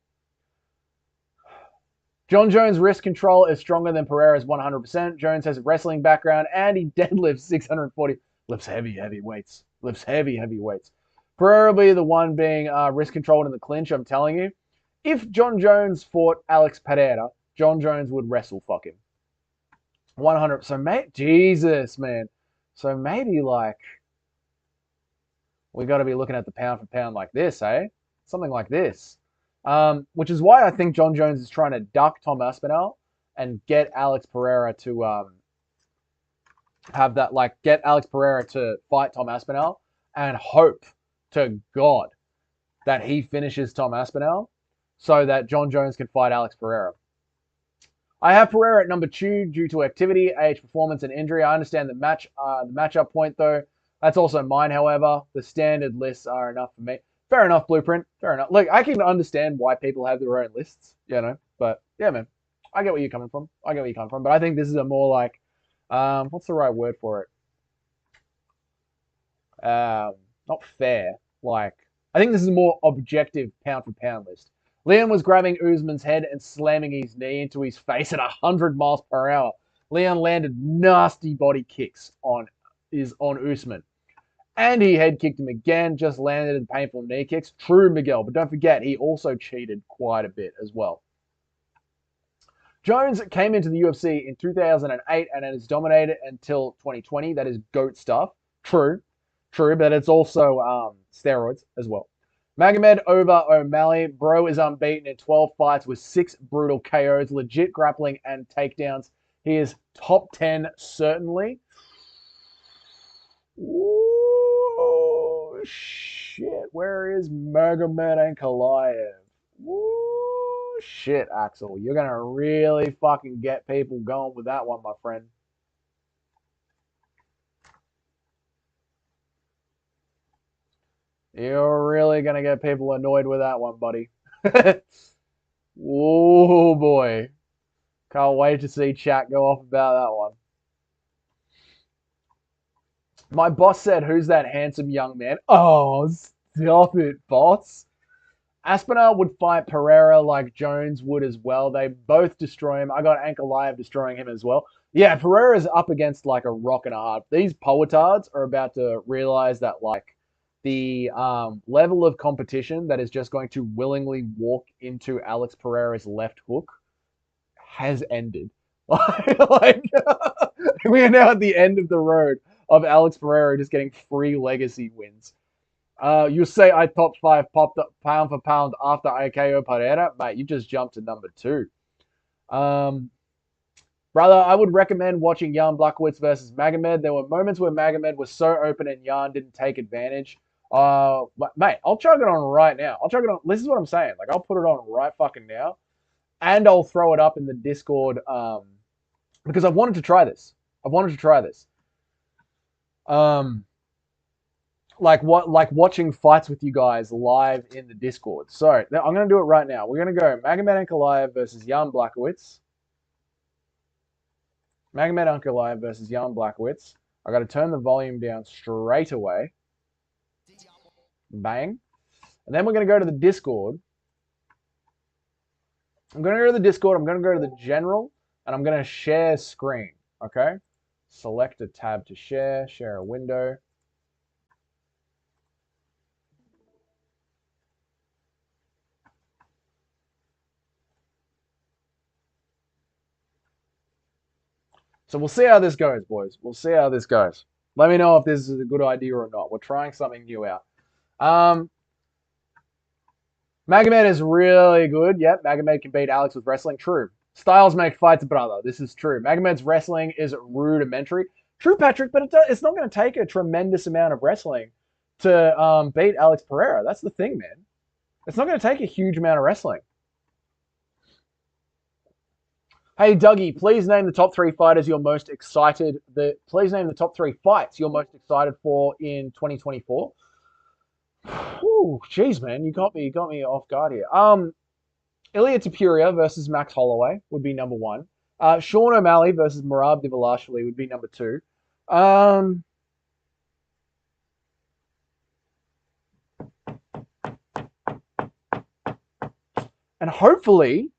S1: John Jones' wrist control is stronger than Pereira's 100%. Jones has a wrestling background and he deadlifts 640. Lifts heavy weights. Lifts heavy weights. Pereira will be the one being wrist controlled in the clinch, I'm telling you. If John Jones fought Alex Pereira, John Jones would wrestle fuck him. 100%. So, mate, Jesus, man. So maybe like we got to be looking at the pound for pound like this, eh? Something like this. Which is why I think John Jones is trying to duck Tom Aspinall and get Alex Pereira to have that, like, get Alex Pereira to fight Tom Aspinall and hope to God that he finishes Tom Aspinall so that John Jones can fight Alex Pereira. I have Pereira at number 2 due to activity, age, performance, and injury. I understand the matchup point though. That's also mine, however. The standard lists are enough for me. Fair enough, Blueprint. Fair enough. Look, I can understand why people have their own lists, you know. But yeah, man, I get where you're coming from. I get where you're coming from. But I think this is a more like, what's the right word for it? Not fair. Like, I think this is a more objective pound for pound list. Leon was grabbing Usman's head and slamming his knee into his face at 100 miles per hour. Leon landed nasty body kicks on Usman. And he head kicked him again, just landed in painful knee kicks. True, Miguel, but don't forget, he also cheated quite a bit as well. Jones came into the UFC in 2008 and has dominated until 2020. That is GOAT stuff. True, but it's also steroids as well. Magomed over O'Malley. Bro is unbeaten in 12 fights with 6 brutal KOs, legit grappling and takedowns. He is top 10, certainly. Ooh, shit. Where is Magomed Ankalaev? Ooh, shit, Axel. You're going to really fucking get people going with that one, my friend. You're really going to get people annoyed with that one, buddy. Oh, boy. Can't wait to see chat go off about that one. My boss said, who's that handsome young man? Oh, stop it, boss. Aspinall would fight Pereira like Jones would as well. They both destroy him. I got Ankalaev destroying him as well. Yeah, Pereira's up against like a rock and a hard. These poetards are about to realize that like the level of competition that is just going to willingly walk into Alex Pereira's left hook has ended. Like we are now at the end of the road of Alex Pereira just getting free legacy wins. You say I top 5 popped up pound for pound after I KO Pereira, mate. You just jumped to number 2. Brother, I would recommend watching Jan Blachowicz versus Magomed. There were moments where Magomed was so open and Jan didn't take advantage. Mate, I'll chug it on right now. I'll chug it on. This is what I'm saying. Like, I'll put it on right fucking now, and I'll throw it up in the Discord. Because I've wanted to try this. Like watching fights with you guys live in the Discord. So I'm gonna do it right now. We're gonna go Magomed Ankalaev versus Jan Blachowicz. Magomed Ankalaev versus Jan Blachowicz. I got to turn the volume down straight away. Bang. And then we're going to go to the Discord. I'm going to go to the Discord. I'm going to go to the general. And I'm going to share screen. Okay? Select a tab to share. Share a window. So we'll see how this goes, boys. We'll see how this goes. Let me know if this is a good idea or not. We're trying something new out. Magomed is really good. Yep, Magomed can beat Alex with wrestling. True. Styles make fights, brother. This is true. Magomed's wrestling is rudimentary. True, Patrick, but it's not going to take a tremendous amount of wrestling to beat Alex Pereira. That's the thing, man. It's not going to take a huge amount of wrestling. Hey, Dougie, please name the top 3 fighters you're most excited. Please name the top 3 fights you're most excited for in 2024. Ooh, jeez, man, you got me off guard here. Ilya Tapuria versus Max Holloway would be number 1. Sean O'Malley versus Merab Dvalishvili would be number 2. And hopefully,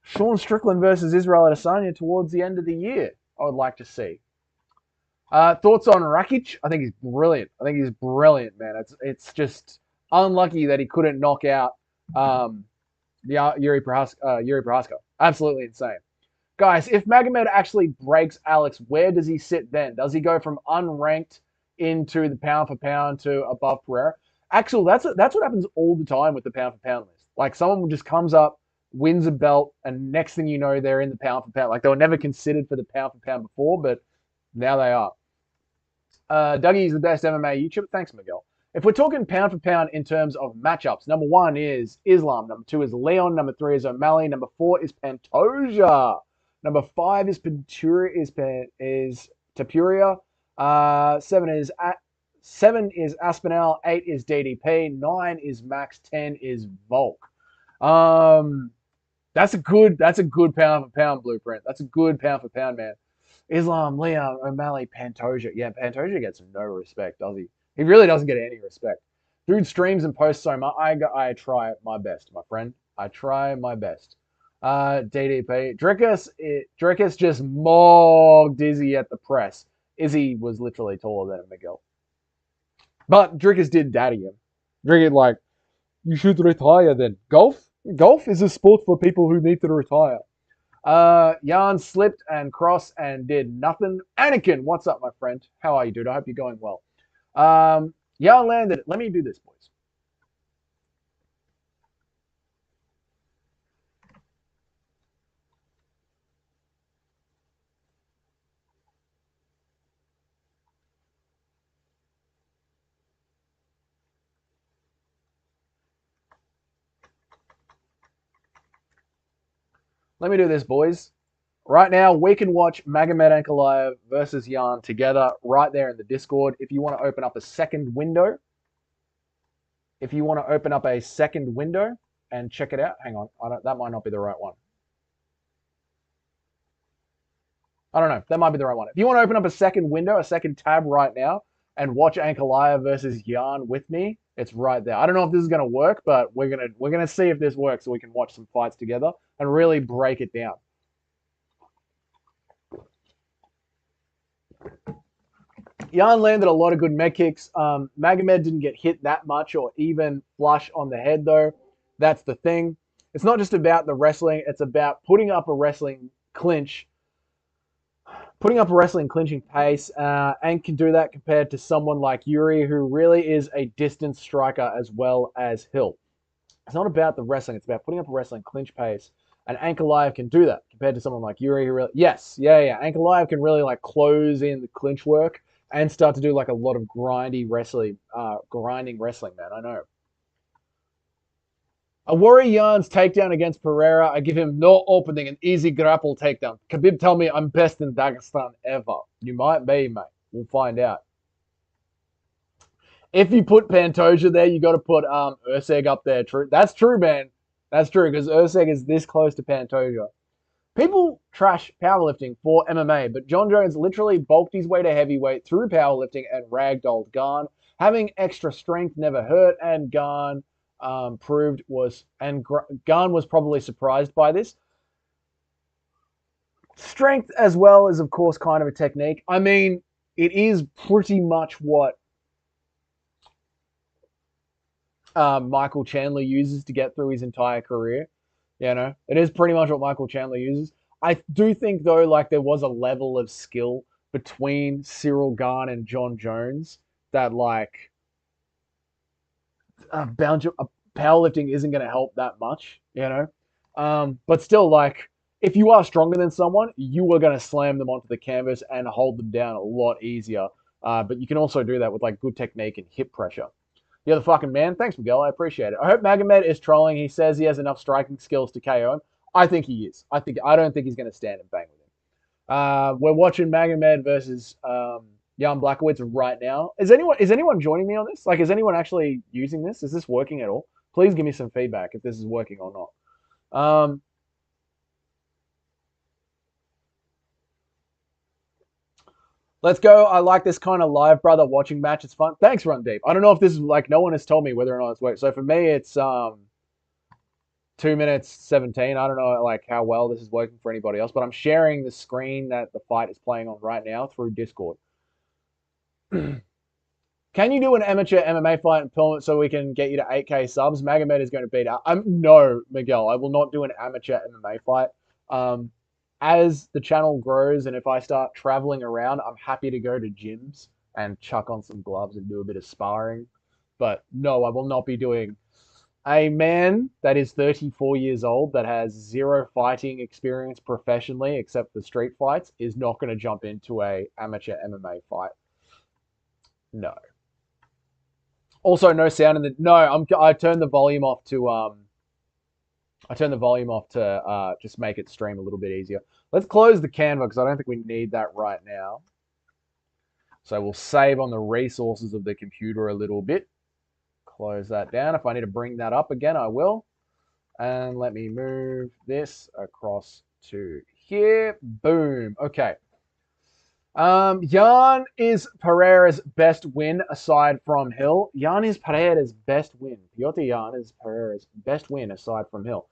S1: Sean Strickland versus Israel Adesanya towards the end of the year, I would like to see. Thoughts on Rakic? I think he's brilliant. Man. It's just unlucky that he couldn't knock out Yuri Prohaska. Absolutely insane. Guys, if Magomed actually breaks Alex, where does he sit then? Does he go from unranked into the pound for pound to above Pereira? Axel, that's what happens all the time with the pound for pound list. Like someone just comes up, wins a belt, and next thing you know, they're in the pound for pound. Like they were never considered for the pound for pound before, but now they are. Dougie's the best MMA YouTuber. Thanks, Miguel. If we're talking pound for pound in terms of matchups, number 1 is Islam. Number 2 is Leon. Number 3 is O'Malley. Number 4 is Pantoja. Number 5 is Tapuria. 7 is Aspinall. 8 is DDP. 9 is Max. 10 is Volk. That's a good pound for pound blueprint. That's a good pound for pound, man. Islam, Leon, O'Malley, Pantoja. Yeah, Pantoja gets no respect, does he? He really doesn't get any respect. Dude streams and posts so much. I try my best, my friend. I try my best. DDP. Drickus just mogged Izzy at the press. Izzy was literally taller than Miguel. But Drickus did daddy him. Drickus like, you should retire then. Golf is a sport for people who need to retire. Yarn slipped and crossed and did nothing. Anakin, what's up, my friend? How are you, dude? I hope you're going well. Yarn landed. Let me do this, boys. Let me do this, boys. Right now, we can watch Magomed Ankalaev versus Yarn together right there in the Discord. If you want to open up a second window, and check it out. Hang on, that might not be the right one. I don't know. That might be the right one. If you want to open up a second window, a second tab right now, and watch Ankalaev versus Yarn with me, it's right there. I don't know if this is gonna work, but we're gonna see if this works so we can watch some fights together and really break it down. Yarn landed a lot of good med kicks. Magomed didn't get hit that much or even flush on the head though. That's the thing. It's not just about the wrestling. It's about putting up a wrestling clinching pace, and can do that compared to someone like Yuri, who really is a distance striker as well as Hill. It's not about the wrestling. It's about putting up a wrestling clinch pace, and Ankalaev can do that compared to someone like Yuri, who really, Ankalaev can really like close in the clinch work and start to do like a lot of grinding wrestling, man. I know. I worry Yarn's takedown against Pereira. I give him no opening, an easy grapple takedown. Khabib tell me I'm best in Dagestan ever. You might be, mate. We'll find out. If you put Pantoja there, you got to put Urseg up there. True. That's true, man. That's true, because Urseg is this close to Pantoja. People trash powerlifting for MMA, but John Jones literally bulked his way to heavyweight through powerlifting and ragdolled Garn. Having extra strength never hurt, and Garn Garn was probably surprised by this. Strength as well is, of course, kind of a technique. I mean, it is pretty much what Michael Chandler uses to get through his entire career. You know, it is pretty much what Michael Chandler uses. I do think, though, like there was a level of skill between Cyril Garn and John Jones that, like, powerlifting isn't going to help that much, you know? But still, like, if you are stronger than someone, you are going to slam them onto the canvas and hold them down a lot easier. But you can also do that with, like, good technique and hip pressure. You're the fucking man. Thanks, Miguel. I appreciate it. I hope Magomed is trolling. He says he has enough striking skills to KO him. I think he is. I don't think he's going to stand and bang with him. We're watching Magomed versus Jan Blachowicz right now. Is anyone joining me on this? Like, is anyone actually using this? Is this working at all? Please give me some feedback if this is working or not. Let's go. I like this kind of live brother watching match. It's fun. Thanks, Run Deep. I don't know if this is like, no one has told me whether or not it's worked. So for me, it's 2 minutes 17. I don't know like how well this is working for anybody else, but I'm sharing the screen that the fight is playing on right now through Discord. Can you do an amateur MMA fight in Pilmet so we can get you to 8K subs? Magomed is going to beat out. No, Miguel, I will not do an amateur MMA fight. as the channel grows and if I start traveling around, I'm happy to go to gyms and chuck on some gloves and do a bit of sparring. But no, I will not be doing. A man that is 34 years old that has zero fighting experience professionally except for street fights is not going to jump into a amateur MMA fight. No. Also, no sound in the. No, I turned the volume off to just make it stream a little bit easier. Let's close the Canva because I don't think we need that right now. So we'll save on the resources of the computer a little bit. Close that down. If I need to bring that up again, I will. And let me move this across to here. Boom. Okay. Jan is Pereira's best win aside from Hill. Jan is Pereira's best win. Piotr Jan is Pereira's best win aside from Hill.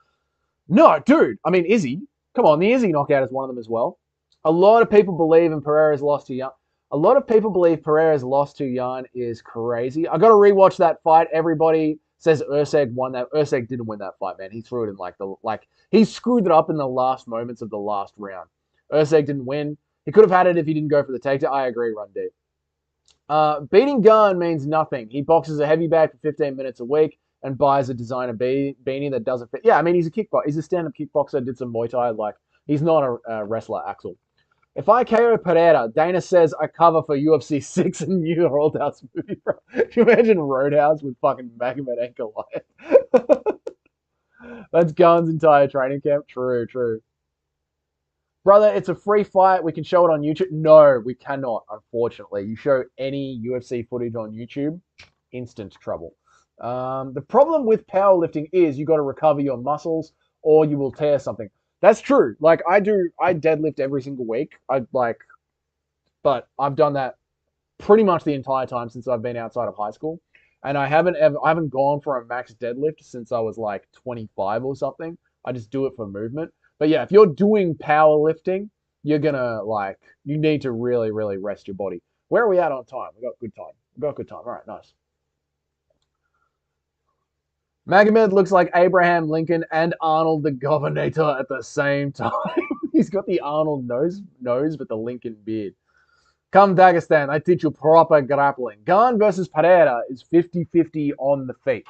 S1: No, dude. I mean, Izzy. Come on, the Izzy knockout is one of them as well. A lot of people believe in Pereira's loss to Jan. A lot of people believe Pereira's loss to Jan is crazy. I got to rewatch that fight. Everybody says Urseg won that. Urseg didn't win that fight, man. He threw it in he screwed it up in the last moments of the last round. Urseg didn't win. He could have had it if he didn't go for the takedown. I agree, Run Deep. Beating Gun means nothing. He boxes a heavy bag for 15 minutes a week and buys a designer beanie that doesn't fit. Yeah, I mean, he's a kickboxer. He's a stand-up kickboxer, did some Muay Thai. He's not a wrestler, Axel. If I KO Pereira, Dana says I cover for UFC 6 and new Roadhouse movie, bro. Can you imagine Roadhouse with fucking Magomed and Goliath? That's Gun's entire training camp. True. Brother, it's a free fight. We can show it on YouTube. No, we cannot, unfortunately. You show any UFC footage on YouTube, instant trouble. The problem with powerlifting is you got to recover your muscles or you will tear something. That's true. I deadlift every single week. But I've done that pretty much the entire time since I've been outside of high school. And I haven't gone for a max deadlift since I was 25 or something. I just do it for movement. But yeah, if you're doing powerlifting, you're gonna you need to really, really rest your body. Where are we at on time? We got good time. All right, nice. Magomed looks like Abraham Lincoln and Arnold the Governor at the same time. He's got the Arnold nose, but the Lincoln beard. Come Dagestan, I teach you proper grappling. Gan versus Pereira is 50-50 on the feet.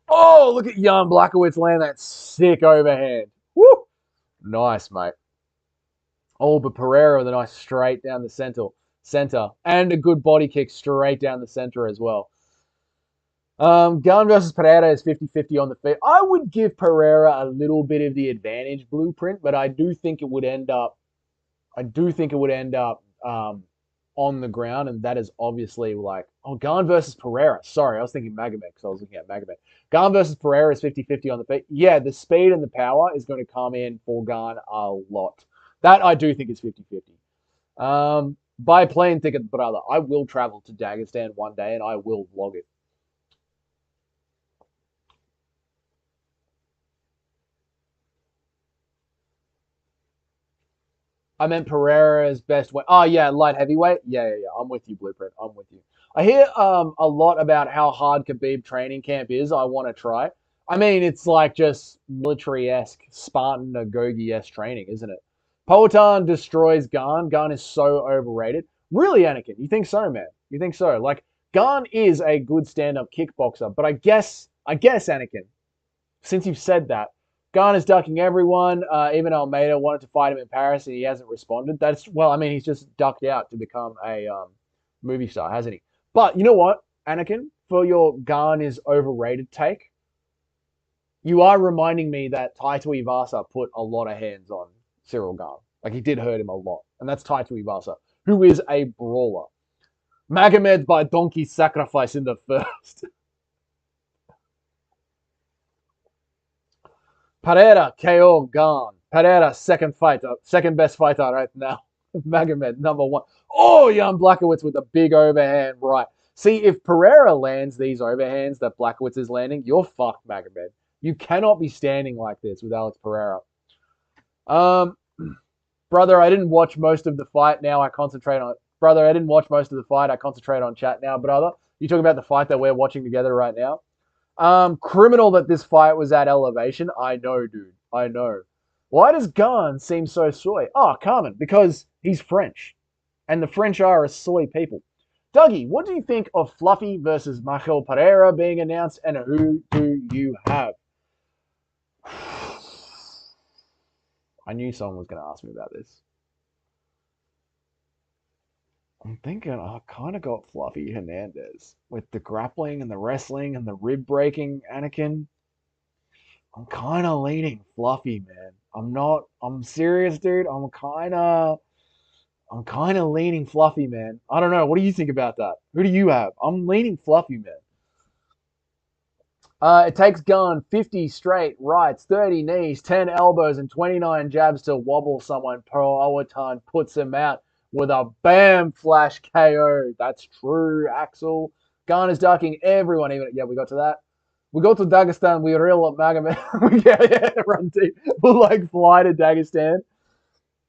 S1: Oh, look at Jan Blachowicz land that sick overhand. Woo! Nice, mate. Oh, but Pereira with a nice straight down the center. And a good body kick straight down the center as well. Gun versus Pereira is 50-50 on the feet. I would give Pereira a little bit of the advantage blueprint, but I do think it would end up on the ground, and that is obviously Gun versus Pereira. Sorry, I was thinking Magomed because I was looking at Magomed. Gun versus Pereira is 50-50 on the feet. Yeah, the speed and the power is going to come in for Gun a lot. That I do think is 50-50. Buy plane ticket, brother. I will travel to Dagestan one day, and I will vlog it. I meant Pereira's best weight. Oh yeah, light heavyweight. Yeah. I'm with you, Blueprint. I'm with you. I hear a lot about how hard Khabib training camp is. I want to try. I mean, it's just military-esque, Spartan Nagogi-esque training, isn't it? Poatan destroys Garn. Garn is so overrated. Really, Anakin? You think so, man? You think so? Garn is a good stand-up kickboxer, but I guess, Anakin, since you've said that, Garner's ducking everyone. Even Almeida wanted to fight him in Paris, and he hasn't responded. He's just ducked out to become a movie star, hasn't he? But you know what, Anakin? For your Garn is overrated take, you are reminding me that Taito Ivasa put a lot of hands on Cyril Garn. He did hurt him a lot. And that's Taito Ivasa, who is a brawler. Magomed by donkey sacrifice in the first. Pereira, KO, Garn. Pereira, second best fighter right now. Magomed, number one. Oh, Jan Blachowicz with a big overhand right. See, if Pereira lands these overhands that Blachowicz is landing, you're fucked, Magomed. You cannot be standing like this with Alex Pereira. Brother, I didn't watch most of the fight. Now I concentrate on... Brother, I didn't watch most of the fight. I concentrate on chat now, brother. You talking about the fight that we're watching together right now? Criminal that this fight was at elevation. I know, dude. I know. Why does Garn seem so soy? Oh, Carmen, because he's French. And the French are a soy people. Dougie, what do you think of Fluffy versus Michael Pereira being announced, and who do you have? I knew someone was going to ask me about this. I'm thinking I kind of got Fluffy Hernandez with the grappling and the wrestling and the rib breaking Anakin. I'm kind of leaning Fluffy, man. I'm serious, dude. I'm kind of leaning Fluffy, man. I don't know. What do you think about that? Who do you have? I'm leaning Fluffy, man. It takes Gunn 50 straight rights, 30 knees, 10 elbows, and 29 jabs to wobble someone. Pearl puts him out with a bam flash KO. That's true, Axel. Gunn is ducking everyone. Even yeah, we got to that. We go to Dagestan. We reel up Magomed. yeah, run deep. We'll like fly to Dagestan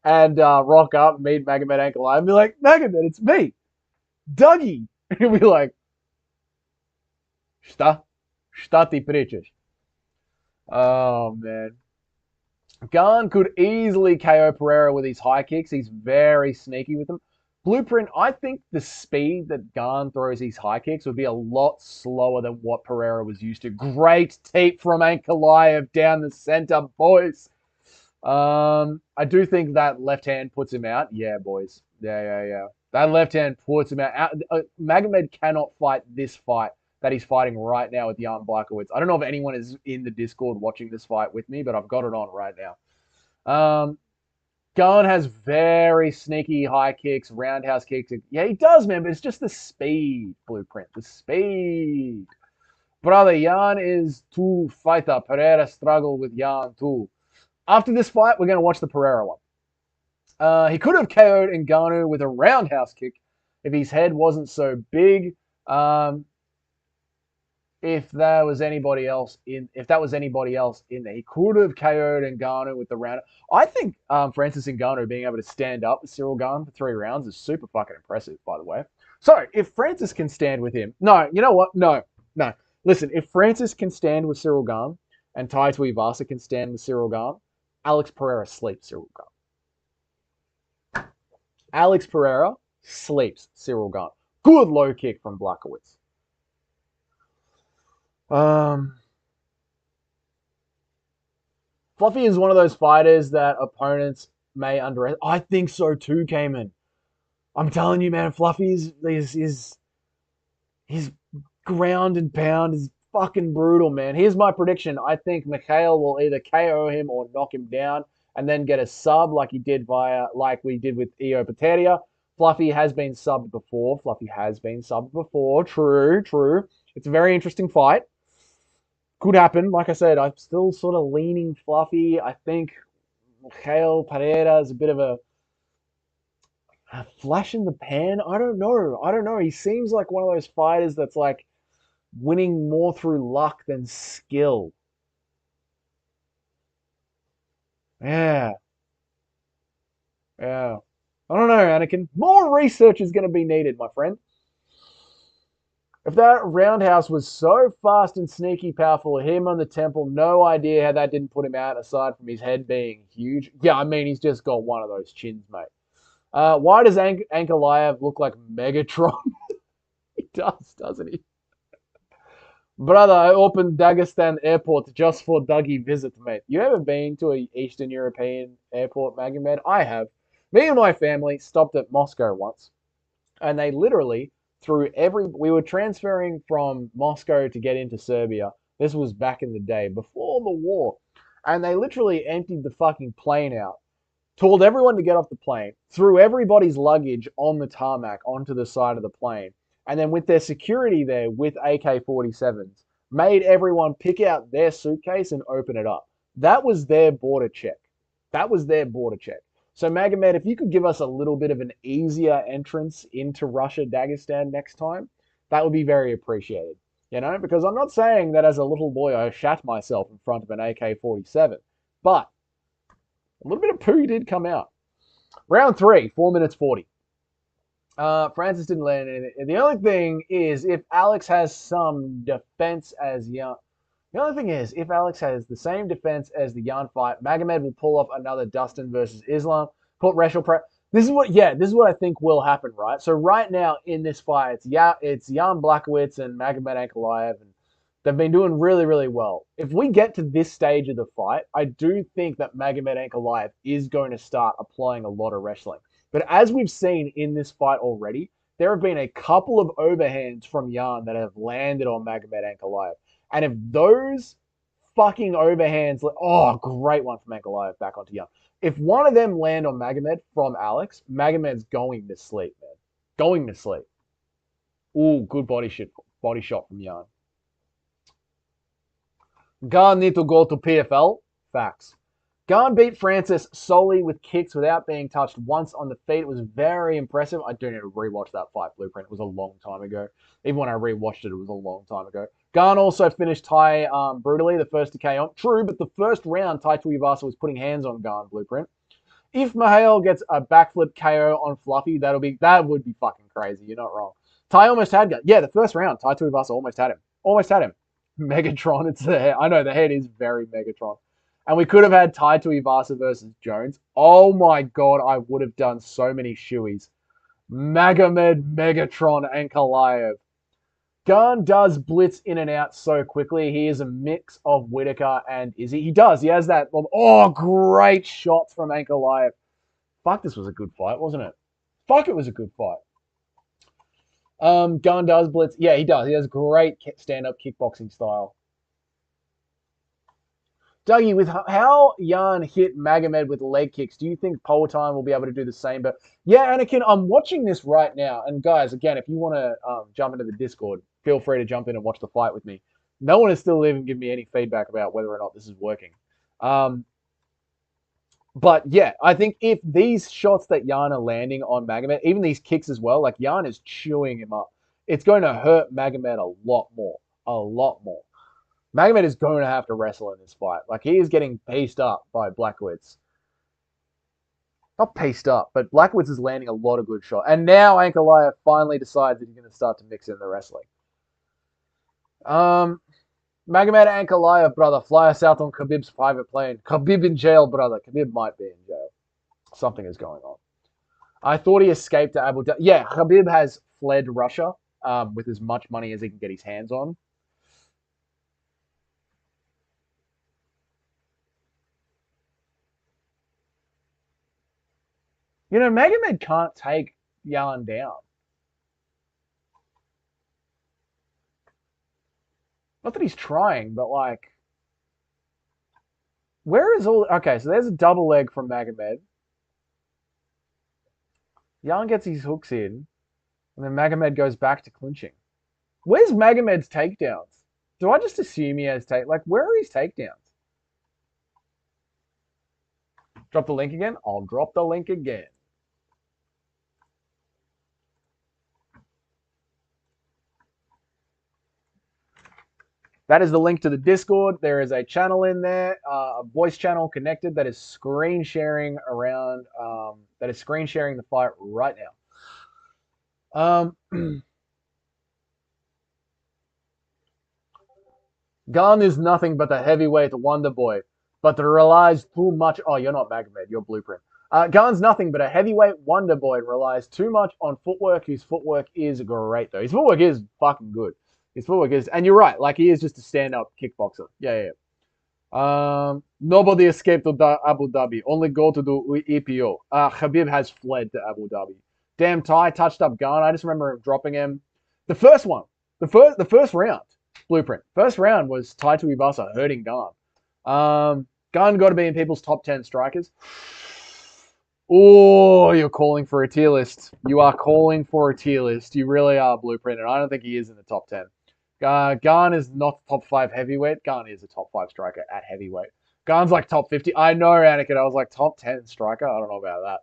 S1: and rock up, meet Magomed Ankle and be like, Magomed, it's me, Dougie. And he'll be like, Šta? Šta ti pričaš? Oh, man. Garn could easily KO Pereira with his high kicks. He's very sneaky with them. Blueprint, I think the speed that Garn throws his high kicks would be a lot slower than what Pereira was used to. Great teep from Ankalaev down the center, boys. I do think that left hand puts him out. Yeah, boys. Yeah. That left hand puts him out. Magomed cannot fight this fight that he's fighting right now with Jan Blachowicz. I don't know if anyone is in the Discord watching this fight with me, but I've got it on right now. Garn has very sneaky high kicks, roundhouse kicks. Yeah, he does, man, but it's just the speed, Blueprint. The speed. Brother, Jan is too fighter. Pereira struggle with Jan too. After this fight, we're going to watch the Pereira one. He could have KO'd Ngannou with a roundhouse kick if his head wasn't so big. If that was anybody else in there, he could have KO'd Ngannou with the round. I think Francis Ngannou being able to stand up with Cyril Gane for 3 rounds is super fucking impressive, by the way. So if Francis can stand with him, no, you know what? No. Listen, if Francis can stand with Cyril Gane and Tai Tuivasa can stand with Cyril Gane, Alex Pereira sleeps Cyril Gane. Alex Pereira sleeps Cyril Gane. Good low kick from Blachowicz. Fluffy is one of those fighters that opponents may underestimate. I think so too, Cayman. I'm telling you, man, Fluffy is ground and pound is fucking brutal, man. Here's my prediction. I think Mikhail will either KO him or knock him down and then get a sub like we did with Io Pateria. Fluffy has been subbed before. True. It's a very interesting fight. Could happen. Like I said, I'm still sort of leaning Fluffy. I think Mikhail Pereira is a bit of a flash in the pan. I don't know. He seems like one of those fighters that's like winning more through luck than skill. Yeah. I don't know, Anakin. More research is going to be needed, my friend. If that roundhouse was so fast and sneaky powerful, him on the temple, no idea how that didn't put him out aside from his head being huge. Yeah, I mean, he's just got one of those chins, mate. Why does Ankalaev look like Megatron? He does, doesn't he? Brother, I opened Dagestan airport just for Dougie visit, mate. You ever been to an Eastern European airport, Magomed? I have. Me and my family stopped at Moscow once, and they literally we were transferring from Moscow to get into Serbia. This was back in the day, before the war. And they literally emptied the fucking plane out, told everyone to get off the plane, threw everybody's luggage on the tarmac onto the side of the plane, and then with their security there with AK-47s, made everyone pick out their suitcase and open it up. That was their border check. So Magomed, if you could give us a little bit of an easier entrance into Russia, Dagestan next time, that would be very appreciated. You know, because I'm not saying that as a little boy I shat myself in front of an AK-47, but a little bit of poo did come out. Round 3, 4 minutes 40. Francis didn't land anything. The only thing is, if Alex has some defense as young, The only thing is, if Alex has the same defense as the Yan fight, Magomed will pull off another Dustin versus Islam. Put Rachel Pre. This is what I think will happen, right? So right now in this fight, it's Jan Blachowicz and Magomed Ankalaev, and they've been doing really, really well. If we get to this stage of the fight, I do think that Magomed Ankalaev is going to start applying a lot of wrestling. But as we've seen in this fight already, there have been a couple of overhands from Jan that have landed on Magomed Ankalaev. And if those fucking overhands, oh, great one from Ankalaev back onto Young. If one of them land on Magomed from Alex, Magomed's going to sleep, man. Going to sleep. Ooh, good body shot from Young. Garn need to go to PFL. Facts. Garn beat Francis solely with kicks without being touched once on the feet. It was very impressive. I do need to rewatch that fight blueprint. It was a long time ago. Even when I rewatched it, it was a long time ago. Garn also finished Tai brutally, the first to KO. True, but the first round, Tai Tuivasa was putting hands on Garn blueprint. If Mihail gets a backflip KO on Fluffy, that would be fucking crazy. You're not wrong. Tai almost had Garn. Yeah, the first round, Tai Tuivasa almost had him. Almost had him. Megatron, it's the head. I know, the head is very Megatron. And we could have had Tai Tuivasa versus Jones. Oh my god, I would have done so many shoeys. Magomed, Megatron, and Ankalaev. Garn does blitz in and out so quickly. He is a mix of Whitaker and Izzy. He does. He has that. Oh, great shots from Ankalaev. Fuck, this was a good fight, wasn't it? Fuck, it was a good fight. Garn does blitz. Yeah, he does. He has great stand-up kickboxing style. Dougie, with how Jan hit Magomed with leg kicks, do you think Poltine will be able to do the same? But yeah, Anakin, I'm watching this right now. And guys, again, if you want to jump into the Discord, feel free to jump in and watch the fight with me. No one has still even given me any feedback about whether or not this is working. But yeah, I think if these shots that Jan are landing on Magomed, even these kicks as well, like Jan is chewing him up. It's going to hurt Magomed a lot more. A lot more. Magomed is going to have to wrestle in this fight. Like, he is getting pieced up by Blachowicz. Not pieced up, but Blachowicz is landing a lot of good shots. And now Ankalaev finally decides that he's going to start to mix in the wrestling. Magomed Ankalaev, brother, fly us out on Khabib's private plane. Khabib in jail, brother. Khabib might be in jail. Something is going on. I thought he escaped to Abu Dhabi. Yeah, Khabib has fled Russia with as much money as he can get his hands on. You know, Magomed can't take Jan down. Not that he's trying, but like, where is all? Okay, so there's a double leg from Magomed. Jan gets his hooks in, and then Magomed goes back to clinching. Where's Magomed's takedowns? Do I just assume he has where are his takedowns? Drop the link again? I'll drop the link again. That is the link to the Discord. There is a channel in there, a voice channel connected that is screen sharing around, that is screen sharing the fight right now. Gun is nothing but the heavyweight wonder boy, but relies too much. Oh, you're not Magomed, you're Blueprint. Gun's nothing but a heavyweight wonder boy, relies too much on footwork. His footwork is great, though. His footwork is fucking good. His footwork is, and you're right, like he is just a stand-up kickboxer. Yeah. Nobody escaped to Abu Dhabi. Only go to the EPO. Khabib has fled to Abu Dhabi. Damn, Tai touched up Gun. I just remember him dropping him. The first one, the first round, Blueprint. First round was Tai Tuivasa hurting Gun. Gun got to be in people's top 10 strikers. Oh, you're calling for a tier list. You are calling for a tier list. You really are, Blueprint, and I don't think he is in the top 10. Garn is not top 5 heavyweight. Garn is a top 5 striker at heavyweight. Garn's like top 50. I know, Anakin. I was like top 10 striker. I don't know about that.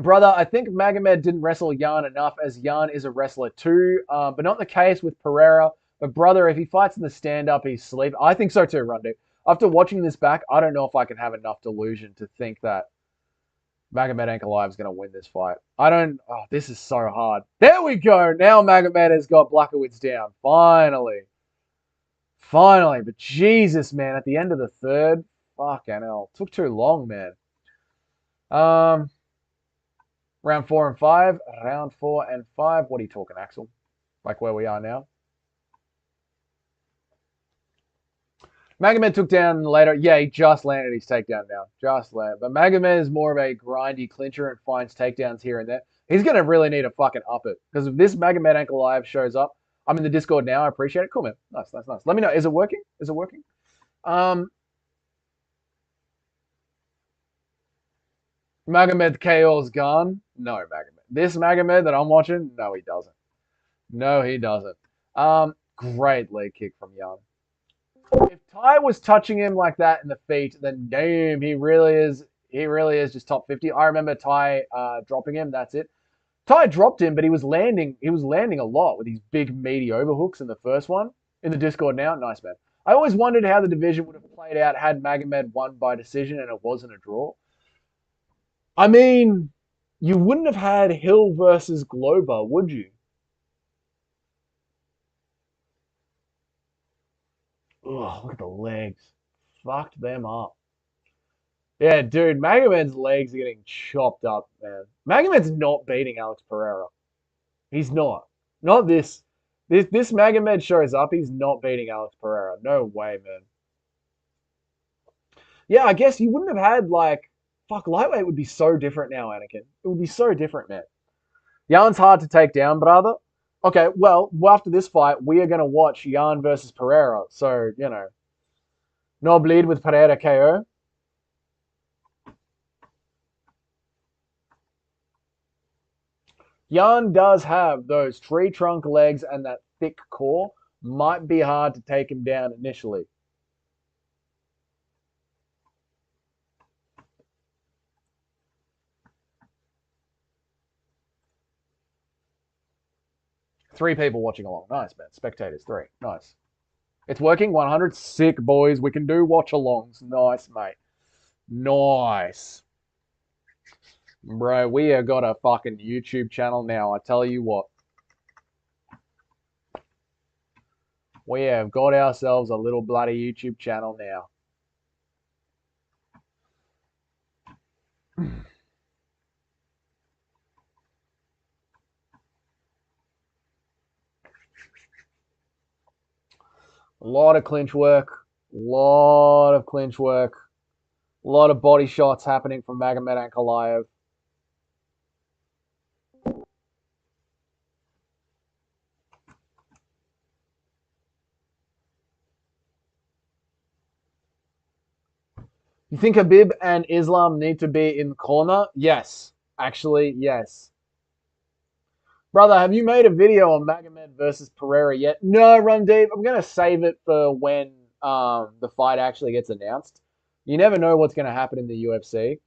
S1: Brother, I think Magomed didn't wrestle Jan enough, as Jan is a wrestler too, but not the case with Pereira. But brother, if he fights in the stand-up, he's sleep. I think so too, Rundu. After watching this back, I don't know if I can have enough delusion to think that Magomed Ankalaev is going to win this fight. This is so hard. There we go. Now Magomed has got Blachowicz down. Finally. Finally, but Jesus, man, at the end of the third, fucking hell, took too long, man. Um, round 4 and 5, round 4 and 5. What are you talking, Axel? Like where we are now. Magomed took down later. Yeah, he just landed his takedown now. Just landed. But Magomed is more of a grindy clincher and finds takedowns here and there. He's going to really need to fucking up it. Because if this Magomed Ankle Live shows up, I'm in the Discord now. I appreciate it. Cool, man. Nice, nice, nice. Let me know. Is it working? Is it working? Magomed KO's gone. No, Magomed. This Magomed that I'm watching, no, he doesn't. No, he doesn't. Great leg kick from Jan. If Ty was touching him like that in the feet, then damn, he really is. He really is just top 50. I remember Ty dropping him. That's it. Ty dropped him, but he was landing. He was landing a lot with these big meaty overhooks in the first one. In the Discord now, nice man. I always wondered how the division would have played out had Magomed won by decision and it wasn't a draw. I mean, you wouldn't have had Hill versus Glover, would you? Ugh, look at the legs. Fucked them up. Yeah, dude, Magomed's legs are getting chopped up, man. Magomed's not beating Alex Pereira. He's not. Not this. This Magomed shows up, he's not beating Alex Pereira. No way, man. Yeah, I guess you wouldn't have had, like... Fuck, lightweight would be so different now, Anakin. It would be so different, man. Jan's hard to take down, brother. Okay, well, after this fight, we are going to watch Jan versus Pereira. So, you know, no bleed with Pereira KO. Jan does have those tree trunk legs and that thick core. Might be hard to take him down initially. Three people watching along. Nice, man. Spectators, 3. Nice. It's working. 100. Sick, boys. We can do watch-alongs. Nice, mate. Nice. Bro, we have got a fucking YouTube channel now. I tell you what. We have got ourselves a little bloody YouTube channel now. A lot of clinch work. A lot of clinch work. A lot of body shots happening from Magomed Ankalaev. You think Khabib and Islam need to be in the corner? Yes. Actually, yes. Brother, have you made a video on Magomed versus Pereira yet? No, Run Deep. I'm going to save it for when the fight actually gets announced. You never know what's going to happen in the UFC.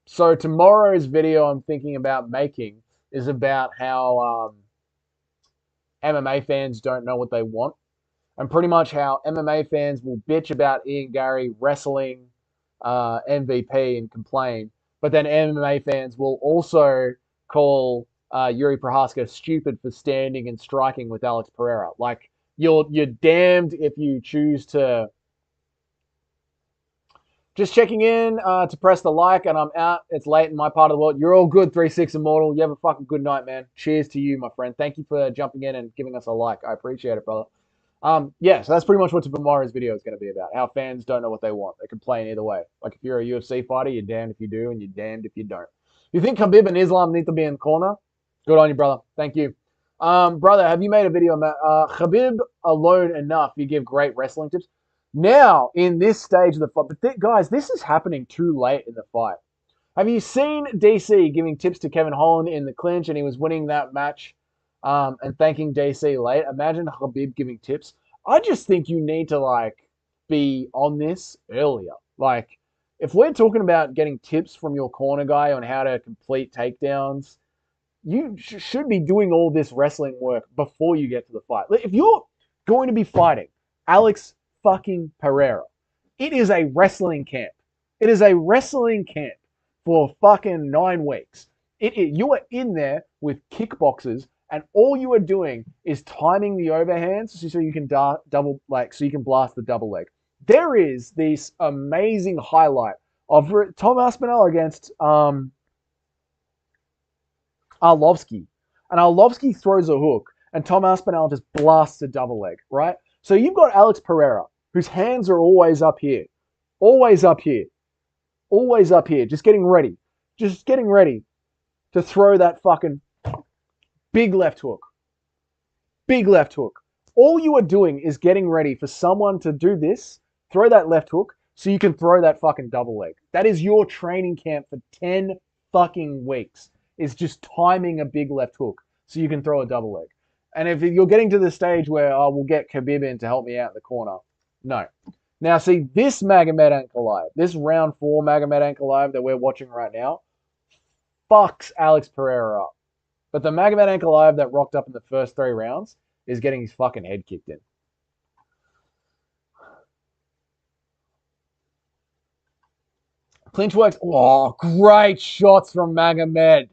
S1: So tomorrow's video I'm thinking about making is about how MMA fans don't know what they want. And pretty much how MMA fans will bitch about Ian Gary wrestling MVP and complain. But then MMA fans will also call Yuri Prohaska stupid for standing and striking with Alex Pereira. Like, you're damned if you choose to... Just checking in to press the like, and I'm out. It's late in my part of the world. You're all good, 3-6 Immortal. You have a fucking good night, man. Cheers to you, my friend. Thank you for jumping in and giving us a like. I appreciate it, brother. Yeah, so that's pretty much what tomorrow's video is going to be about. How fans don't know what they want. They complain either way. Like, if you're a UFC fighter, you're damned if you do, and you're damned if you don't. You think Khabib and Islam need to be in the corner? Good on you, brother. Thank you. Brother, have you made a video on Khabib alone enough? You give great wrestling tips. Now, in this stage of the fight, but guys, this is happening too late in the fight. Have you seen DC giving tips to Kevin Holland in the clinch, and he was winning that match and thanking DC late? Imagine Khabib giving tips. I just think you need to, like, be on this earlier. Like, if we're talking about getting tips from your corner guy on how to complete takedowns, you should be doing all this wrestling work before you get to the fight. If you're going to be fighting Alex fucking Pereira, it is a wrestling camp. It is a wrestling camp for fucking 9 weeks. You are in there with kickboxers And all you are doing is timing the overhands so you can so you can blast the double leg. There is this amazing highlight of Tom Aspinall against Arlovsky. And Arlovsky throws a hook, and Tom Aspinall just blasts a double leg, right? So you've got Alex Pereira, whose hands are always up here, always up here, always up here, just getting ready to throw that fucking big left hook. Big left hook. All you are doing is getting ready for someone to do this, throw that left hook, so you can throw that fucking double leg. That is your training camp for 10 fucking weeks, is just timing a big left hook so you can throw a double leg. And if you're getting to the stage where, oh, we'll get Khabib in to help me out in the corner, no. Now, see, this Magomed Ankalaev, this round 4 Magomed Ankalaev that we're watching right now, fucks Alex Pereira up. But the Magomed Ankalaev that rocked up in the first 3 rounds is getting his fucking head kicked in. Clinch works. Oh, great shots from Magomed.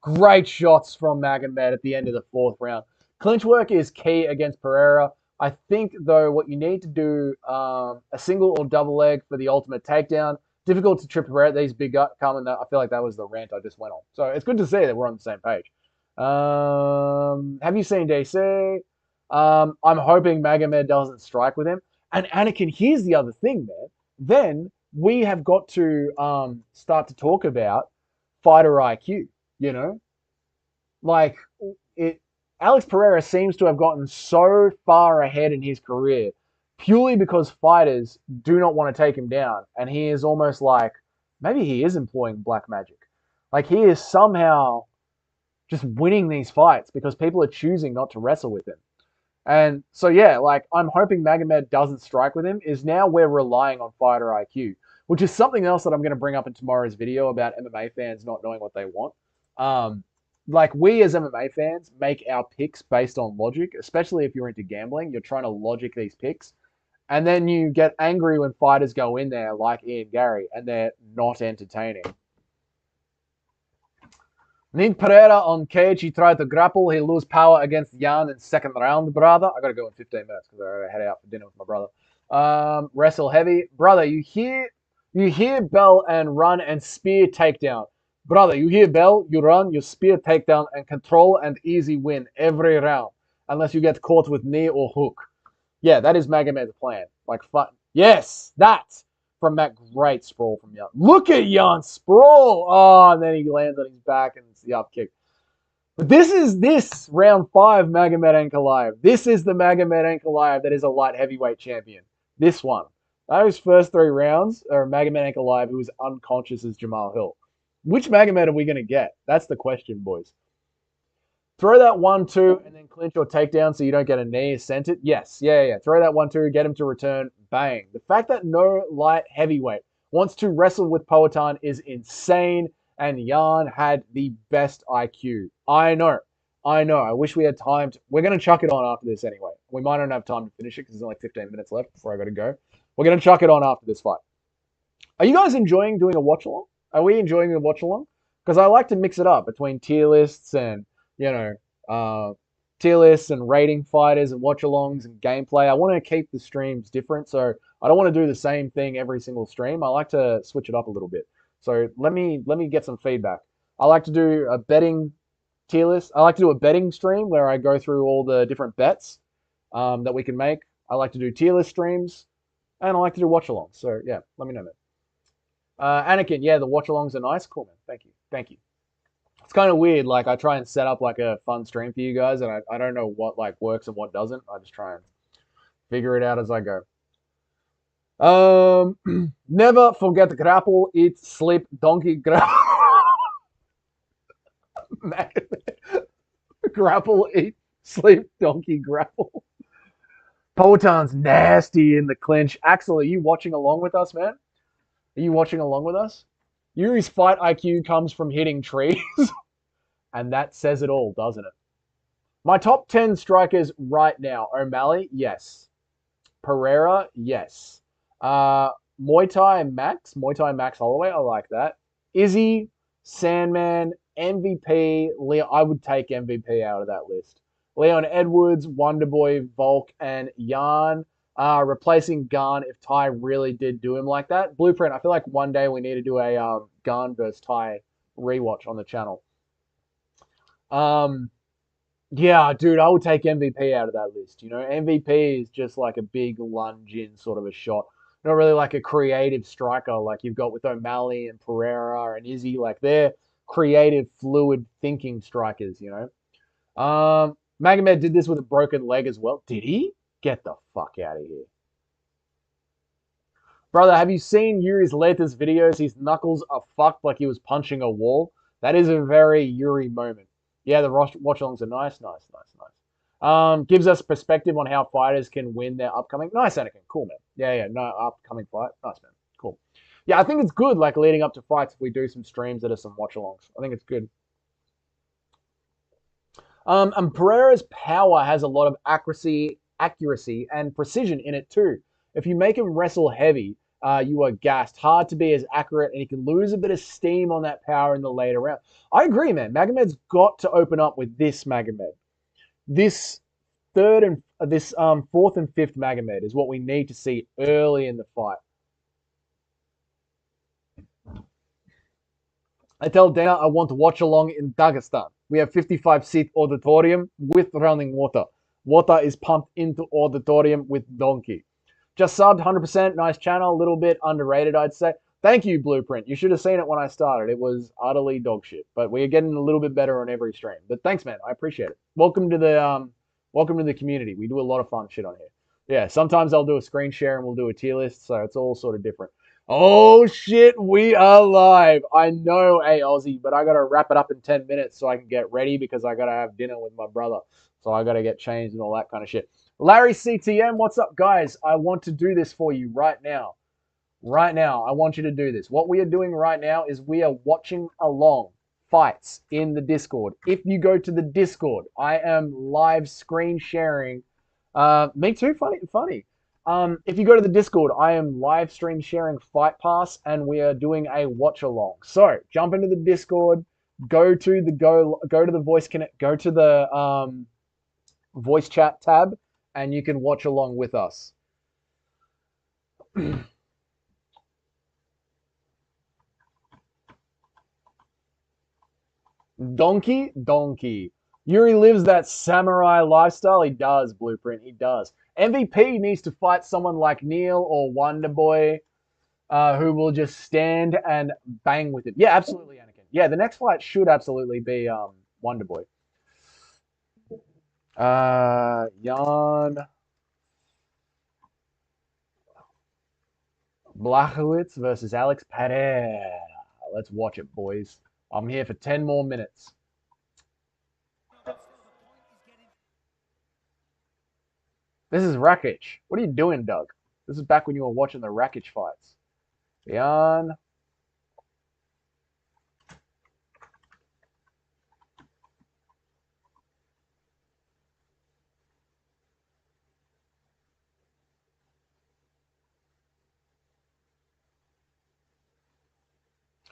S1: Great shots from Magomed at the end of the 4th round. Clinch work is key against Pereira. I think, though, what you need to do, a single or double leg for the ultimate takedown. Difficult to trip Pereira. These big gut coming. I feel like that was the rant I just went on. So it's good to see that we're on the same page. Have you seen DC? I'm hoping Magomed doesn't strike with him. And Anakin, here's the other thing, man. Then we have got to start to talk about fighter IQ. You know, like Alex Pereira seems to have gotten so far ahead in his career purely because fighters do not want to take him down, and he is almost like maybe he is employing black magic. Like he is somehow just winning these fights because people are choosing not to wrestle with him. And so yeah, like I'm hoping Magomed doesn't strike with him. Is now we're relying on fighter IQ, which is something else that I'm going to bring up in tomorrow's video about MMA fans not knowing what they want. Like we as MMA fans make our picks based on logic, especially if you're into gambling. You're trying to logic these picks, and then you get angry when fighters go in there like Ian Gary and they're not entertaining. Need Pereira on cage. He tried to grapple. He lose power against Jan in 2nd round, brother. I gotta go in 15 minutes because I gotta head out for dinner with my brother. Wrestle heavy, brother. You hear bell and run and spear takedown. Brother, you hear bell, you run, you spear takedown, and control and easy win every round. Unless you get caught with knee or hook. Yeah, that is Magomed's plan. Like, yes, that from that great sprawl from Jan. Look at Jan sprawl. Oh, and then he lands on his back and it's the up kick. But this is round 5 Magomed Ankalaev. This is the Magomed Ankalaev that is a light heavyweight champion. This one. Those first 3 rounds are Magomed Ankalaev who is unconscious as Jamal Hill. Which Magomed are we going to get? That's the question, boys. Throw that 1-2 and then clinch or takedown so you don't get a knee. Sent it? Yes. Yeah. Throw that 1-2, get him to return. Bang. The fact that no light heavyweight wants to wrestle with Poatan is insane, and Jan had the best IQ. I know. I wish we had time. We're going to chuck it on after this anyway. We might not have time to finish it because there's only 15 minutes left before I got to go. We're going to chuck it on after this fight. Are you guys enjoying doing a watch-along? Are we enjoying the watch-along? Because I like to mix it up between tier lists and, tier lists and rating fighters and watch-alongs and gameplay. I want to keep the streams different, so I don't want to do the same thing every single stream. I like to switch it up a little bit. So let me get some feedback. I like to do a betting tier list. I like to do a betting stream where I go through all the different bets that we can make. I like to do tier list streams, and I like to do watch-alongs. So yeah, let me know, man. Anakin, yeah, the watch-alongs are nice. Cool, man. Thank you. It's kind of weird. Like I try and set up like a fun stream for you guys, and I don't know what like works and what doesn't. I just try and figure it out as I go. Never forget grapple, eat, sleep, donkey, grapple. Grapple, eat, sleep, donkey, grapple. Potan's nasty in the clinch. Axel, are you watching along with us, man? Are you watching along with us? Yuri's fight IQ comes from hitting trees. And that says it all, doesn't it? My top 10 strikers right now. O'Malley, yes. Pereira, yes. Muay Thai Max Holloway, I like that. Izzy, Sandman, MVP, I would take MVP out of that list. Leon Edwards, Wonderboy, Volk, and Yarn. Replacing Garn if Ty really did do him like that. Blueprint, I feel like one day we need to do a Garn versus Ty rewatch on the channel. Yeah, dude, I would take MVP out of that list. You know, MVP is just like a big lunge in sort of a shot. Not really like a creative striker like you've got with O'Malley and Pereira and Izzy. Like they're creative, fluid thinking strikers, you know. Magomed did this with a broken leg as well. Did he? Get the fuck out of here. Brother, have you seen Yuri's latest videos? His knuckles are fucked like he was punching a wall. That is a very Yuri moment. Yeah, the watch-alongs are nice. Gives us perspective on how fighters can win their upcoming. Nice, Anakin. Cool, man. Yeah. No upcoming fight. Nice, man. Cool. Yeah, I think it's good, like leading up to fights, if we do some streams that are some watch-alongs. I think it's good. And Pereira's power has a lot of accuracy, and precision in it too. If you make him wrestle heavy, you are gassed. Hard to be as accurate, and he can lose a bit of steam on that power in the later round. I agree, man. Magomed's got to open up with this Magomed. This fourth and fifth Magomed is what we need to see early in the fight. I tell Dana I want to watch along in Dagestan. We have 55-seat auditorium with running water. Water is pumped into auditorium with donkey. Just subbed 100%. Nice channel. A little bit underrated, I'd say. Thank you, Blueprint. You should have seen it when I started. It was utterly dog shit. But we are getting a little bit better on every stream. But thanks, man. I appreciate it. Welcome to the community. We do a lot of fun shit on here. Yeah, sometimes I'll do a screen share and we'll do a tier list, so it's all sort of different. Oh shit, we are live. I know, hey Aussie, but I gotta wrap it up in 10 minutes so I can get ready because I gotta have dinner with my brother. So I gotta get changed and all that kind of shit. Larry CTM, what's up, guys? I want to do this for you right now. Right now, I want you to do this. What we are doing right now is we are watching along fights in the Discord. If you go to the Discord, I am live screen sharing. Me too, funny. If you go to the Discord, I am live stream sharing Fight Pass, and we are doing a watch along. So jump into the Discord, go to the voice connect, go to the voice chat tab, and you can watch along with us. Donkey. Yuri lives that samurai lifestyle. He does, Blueprint. He does. MVP needs to fight someone like Neil or Wonderboy, who will just stand and bang with it. Yeah, absolutely, Anakin. Yeah, the next fight should absolutely be Wonderboy. Jan Blachowicz versus Alex Pereira. Let's watch it, boys. I'm here for 10 more minutes. This is Rakic. What are you doing, Doug? This is back when you were watching the Rakic fights. Jan.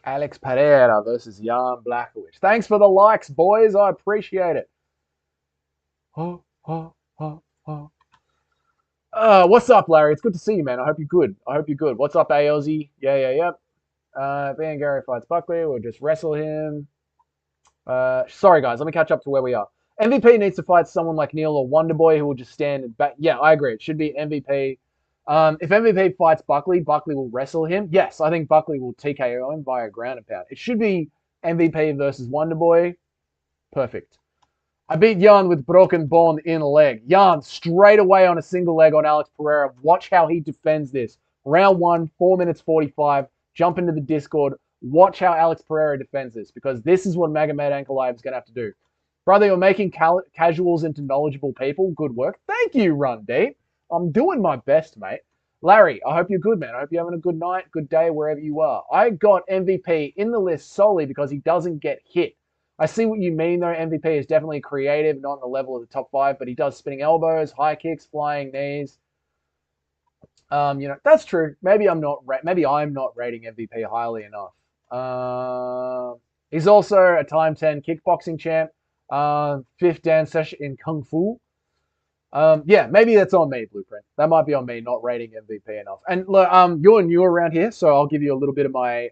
S1: Alex Pereira versus Jan Blachowicz. Thanks for the likes, boys. I appreciate it. What's up, Larry? It's good to see you, man. I hope you're good. What's up, ALZ? Yeah. Van Gary fights Buckley. We'll just wrestle him. Sorry, guys. Let me catch up to where we are. MVP needs to fight someone like Neil or Wonderboy who will just stand and back. Yeah, I agree. It should be MVP. If MVP fights Buckley, Buckley will wrestle him. Yes, I think Buckley will TKO him via ground and pound. It should be MVP versus Wonderboy. Perfect. I beat Jan with broken bone in leg. Jan straight away on a single leg on Alex Pereira. Watch how he defends this. Round 1, 4 minutes 45. Jump into the Discord. Watch how Alex Pereira defends this because this is what Magomed Ankalaev is going to have to do. Brother, you're making casuals into knowledgeable people. Good work. Thank you, Run Deep. I'm doing my best, mate. Larry, I hope you're good, man. I hope you're having a good night, good day, wherever you are. I got MVP in the list solely because he doesn't get hit. I see what you mean, though. MVP is definitely creative, not on the level of the top 5, but he does spinning elbows, high kicks, flying knees. That's true. Maybe I'm not rating MVP highly enough. He's also a time 10 kickboxing champ, fifth Dan session in Kung Fu. Yeah, maybe that's on me, Blueprint. That might be on me not rating MVP enough. And look, you're new around here, so I'll give you a little bit of my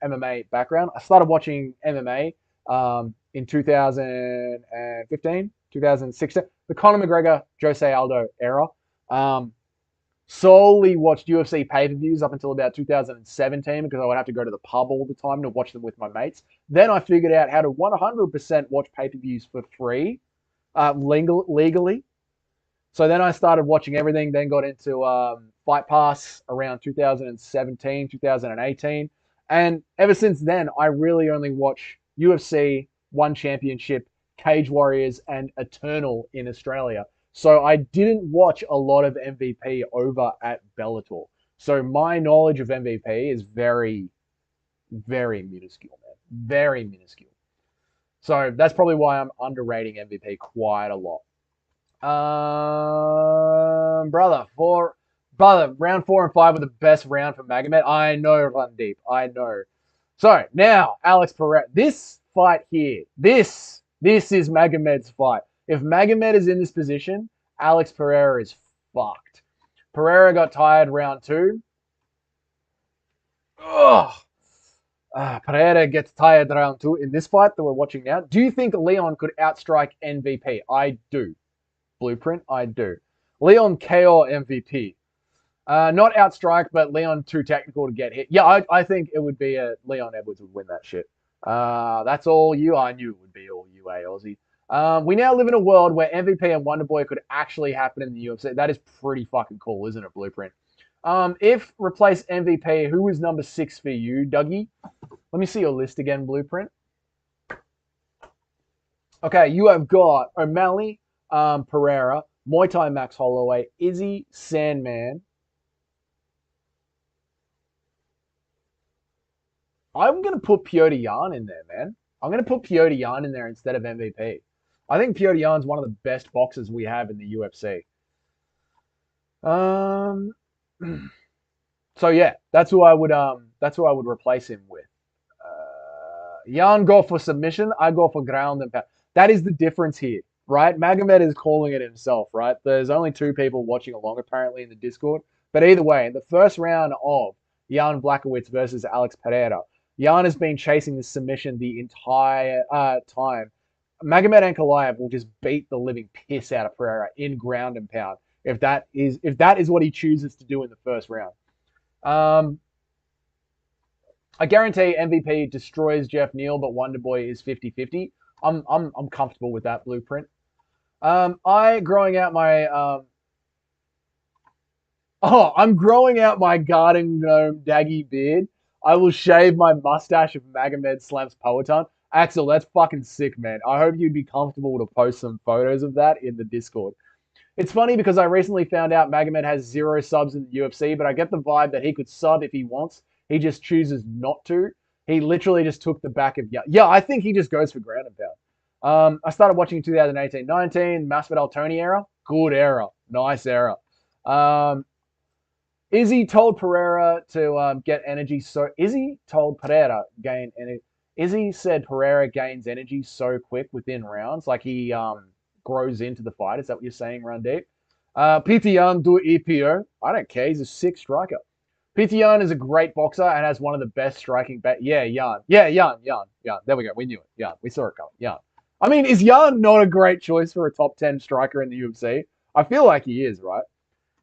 S1: MMA background. I started watching MMA in 2015, 2016, the Conor McGregor, Jose Aldo era. Um, Solely watched UFC pay-per-views up until about 2017 because I would have to go to the pub all the time to watch them with my mates. Then I figured out how to 100% watch pay-per-views for free, legally. So then I started watching everything, then got into Fight Pass around 2017, 2018. And ever since then, I really only watch UFC, One Championship, Cage Warriors, and Eternal in Australia. So I didn't watch a lot of MVP over at Bellator. So my knowledge of MVP is very, very minuscule, man. Very minuscule. So that's probably why I'm underrating MVP quite a lot. Brother, round 4 and 5 were the best round for Magomed. I know, Run Deep. I know. So now, Alex Pereira. This fight here, this is Magomed's fight. If Magomed is in this position, Alex Pereira is fucked. Pereira got tired round 2. Ugh. Pereira gets tired round 2 in this fight that we're watching now. Do you think Leon could outstrike MVP? I do. Blueprint, I do. Leon KO MVP. Not outstrike, but Leon too technical to get hit. Yeah, I think it would be Leon Edwards would win that shit. That's all you. I knew it would be all you, Aussie. We now live in a world where MVP and Wonderboy could actually happen in the UFC. That is pretty fucking cool, isn't it, Blueprint? If replace MVP, who is number 6 for you, Dougie? Let me see your list again, Blueprint. Okay, you have got O'Malley, Pereira, Muay Thai Max Holloway, Izzy, Sandman. I'm going to put Piotr Jan in there, man. I'm going to put Piotr Jan in there instead of MVP. I think Piotr Jan's one of the best boxers we have in the UFC. So yeah, that's who I would replace him with. Jan go for submission, I go for ground and pound. That is the difference here, right? Magomed is calling it himself, right? There's only 2 people watching along apparently in the Discord. But either way, in the first round of Jan Blachowicz versus Alex Pereira, Jan has been chasing this submission the entire time. Magomed Ankalaev will just beat the living piss out of Pereira in ground and pound if that is what he chooses to do in the first round. I guarantee MVP destroys Jeff Neal, but Wonderboy is 50-50. I'm comfortable with that, Blueprint. I'm growing out my garden gnome daggy beard. I will shave my mustache if Magomed slams Poetan. Axel, that's fucking sick, man. I hope you'd be comfortable to post some photos of that in the Discord. It's funny because I recently found out Magomed has 0 subs in the UFC, but I get the vibe that he could sub if he wants. He just chooses not to. He literally just took the back of... Yeah, I think he just goes for ground and pound. I started watching 2018-19, Masvidal Tony era. Good era. Nice era. Izzy told Pereira to get energy. So Izzy told Pereira gain energy. Izzy said Pereira gains energy so quick within rounds, like he grows into the fight. Is that what you're saying, Randeep? Pitian do EPO. I don't care. He's a sick striker. Pitian is a great boxer and has one of the best striking. Jan. Jan. There we go. We knew it. Jan. We saw it coming. Jan. I mean, is Jan not a great choice for a top 10 striker in the UFC? I feel like he is, right?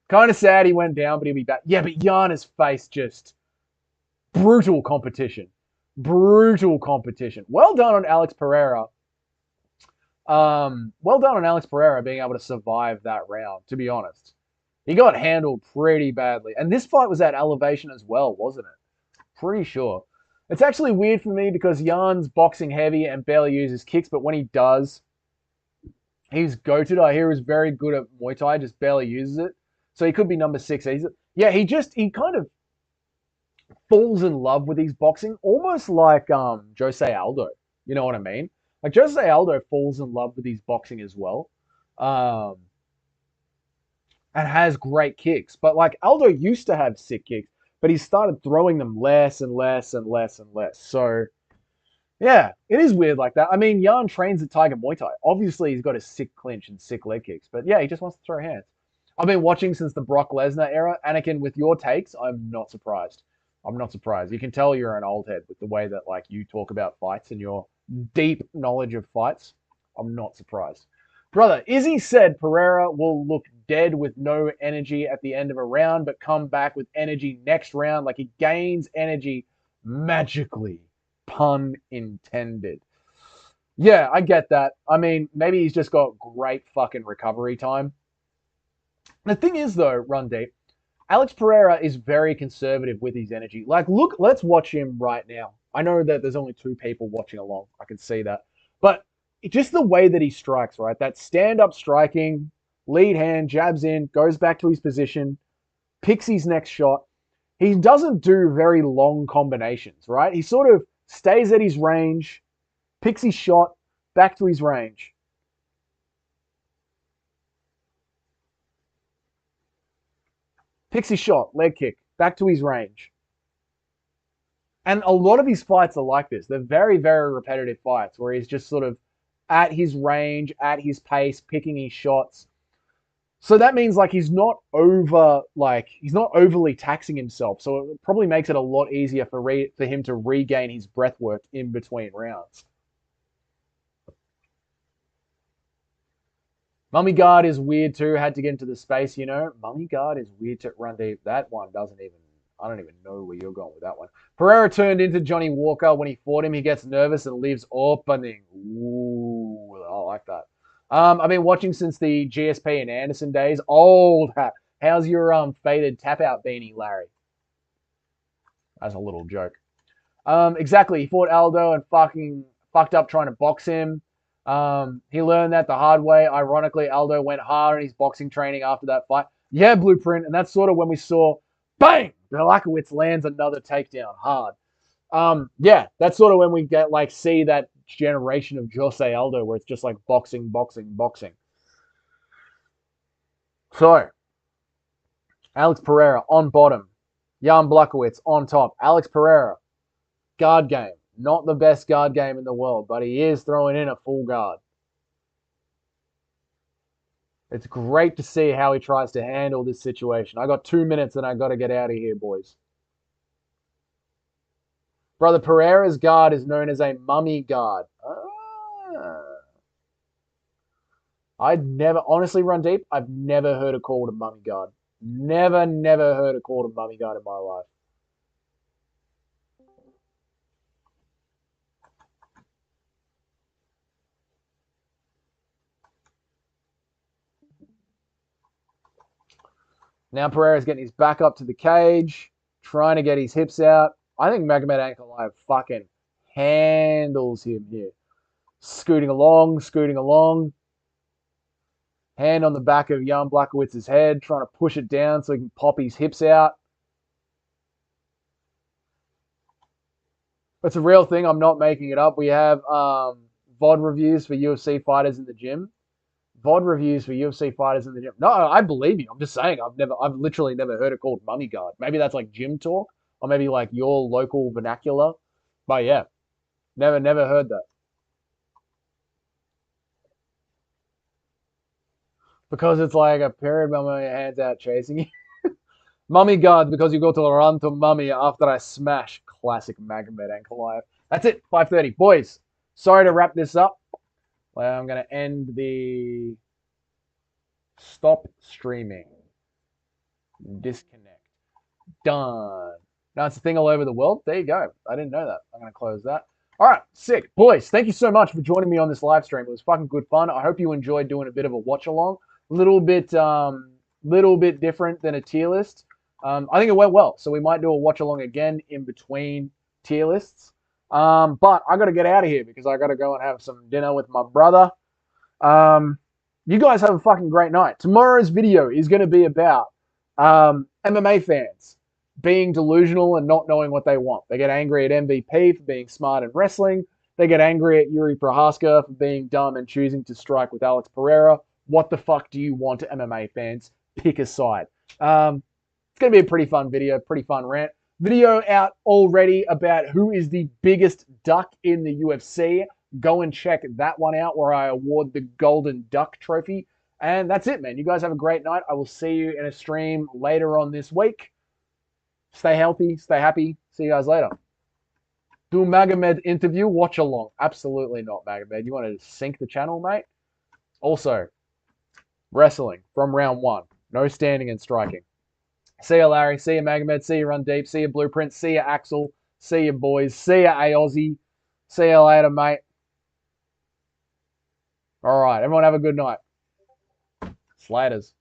S1: Kind of sad he went down, but he'll be back. Yeah, but Jan has faced just brutal competition. Brutal competition. Well done on Alex Pereira. Well done on Alex Pereira being able to survive that round, to be honest. He got handled pretty badly. And this fight was at elevation as well, wasn't it? Pretty sure. It's actually weird for me because Jan's boxing heavy and barely uses kicks, but when he does, he's goated. I hear he's very good at Muay Thai, just barely uses it. So he could be number 6. He kind of falls in love with his boxing, almost like Jose Aldo. You know what I mean? Like Jose Aldo falls in love with his boxing as well. And has great kicks. But like Aldo used to have sick kicks, but he started throwing them less and less and less and less. So Yeah, it is weird like that. I mean, Jan trains at Tiger Muay Thai. Obviously, he's got a sick clinch and sick leg kicks, but yeah, he just wants to throw hands. I've been watching since the Brock Lesnar era. Anakin, with your takes, I'm not surprised. I'm not surprised. You can tell you're an old head with the way that like you talk about fights and your deep knowledge of fights. I'm not surprised. Brother, Izzy said Pereira will look dead with no energy at the end of a round, but come back with energy next round. Like he gains energy magically. Pun intended. Yeah, I get that. I mean, maybe he's just got great fucking recovery time. The thing is, though, Run Deep, Alex Pereira is very conservative with his energy. Like, look, let's watch him right now. I know that there's only two people watching along. I can see that. But just the way that he strikes, right? That stand up striking, lead hand, jabs in, goes back to his position, picks his next shot. He doesn't do very long combinations, right? He sort of stays at his range, picks his shot, back to his range. Picks his shot, leg kick, back to his range. And a lot of his fights are like this. They're very, very repetitive fights where he's just sort of at his range, at his pace, picking his shots. So that means like he's not overly taxing himself. So it probably makes it a lot easier for him to regain his breath work in between rounds. Mummy Guard is weird too. Had to get into the space, you know. Mummy Guard is weird to run deep. That one doesn't even. I don't even know where you're going with that one. Pereira turned into Johnny Walker when he fought him. He gets nervous and leaves opening. Ooh, I like that. I've been watching since the GSP and Anderson days. Old hat. How's your faded tap out beanie, Larry? That's a little joke. Exactly. He fought Aldo and fucking fucked up trying to box him. He learned that the hard way. Ironically, Aldo went hard in his boxing training after that fight. Yeah, Blueprint, and that's sort of when we saw, bang, Belakowitz lands another takedown hard. Yeah, that's sort of when we get like see that generation of Jose Aldo where it's just like boxing, boxing, boxing. So, Alex Pereira on bottom, Jan Blachowicz on top. Alex Pereira, guard game. Not the best guard game in the world, but he is throwing in a full guard. It's great to see how he tries to handle this situation. I got 2 minutes and I got to get out of here, boys. Brother Pereira's guard is known as a mummy guard. I'd never, honestly, Run Deep, I've never heard it called a mummy guard. Never heard it called a mummy guard in my life. Now Pereira's getting his back up to the cage, trying to get his hips out. I think Magomed Ankalaev fucking handles him here. Scooting along, scooting along. Hand on the back of Jan Blakowitz's head, trying to push it down so he can pop his hips out. It's a real thing. I'm not making it up. We have VOD reviews for UFC fighters in the gym. VOD reviews for UFC fighters in the gym. No, I believe you. I'm just saying. I've literally never heard it called mummy guard. Maybe that's like gym talk, or maybe like your local vernacular. But yeah, never heard that. Because it's like a period mummy hands out chasing you. Mummy guard because you go to run to mummy after I smash. Classic Magomed Ankalaev. That's it. 5:30, boys. Sorry to wrap this up. Well, I'm gonna end the stop streaming. Disconnect. Done. Now it's a thing all over the world. There you go. I didn't know that. I'm going to close that. All right, sick. Boys, thank you so much for joining me on this live stream. It was fucking good fun. I hope you enjoyed doing a bit of a watch along. Little bit different than a tier list. I think it went well. So we might do a watch along again in between tier lists. But I got to get out of here because I got to go and have some dinner with my brother. You guys have a fucking great night. Tomorrow's video is going to be about MMA fans being delusional and not knowing what they want. They get angry at MVP for being smart in wrestling. They get angry at Yuri Prohaska for being dumb and choosing to strike with Alex Pereira. What the fuck do you want, MMA fans? Pick a side. It's going to be a pretty fun video, pretty fun rant. Video out already about who is the biggest duck in the UFC. Go and check that one out where I award the Golden Duck Trophy. And that's it, man. You guys have a great night. I will see you in a stream later on this week. Stay healthy, stay happy. See you guys later. Do Magomed interview, watch along. Absolutely not, Magomed. You want to sink the channel, mate? Also, wrestling from round 1. No standing and striking. See you, Larry. See you, Magomed. See you, Run Deep. See you, Blueprint. See you, Axel. See you, boys. See you, Aussie. See you later, mate. All right, everyone have a good night. Slaters.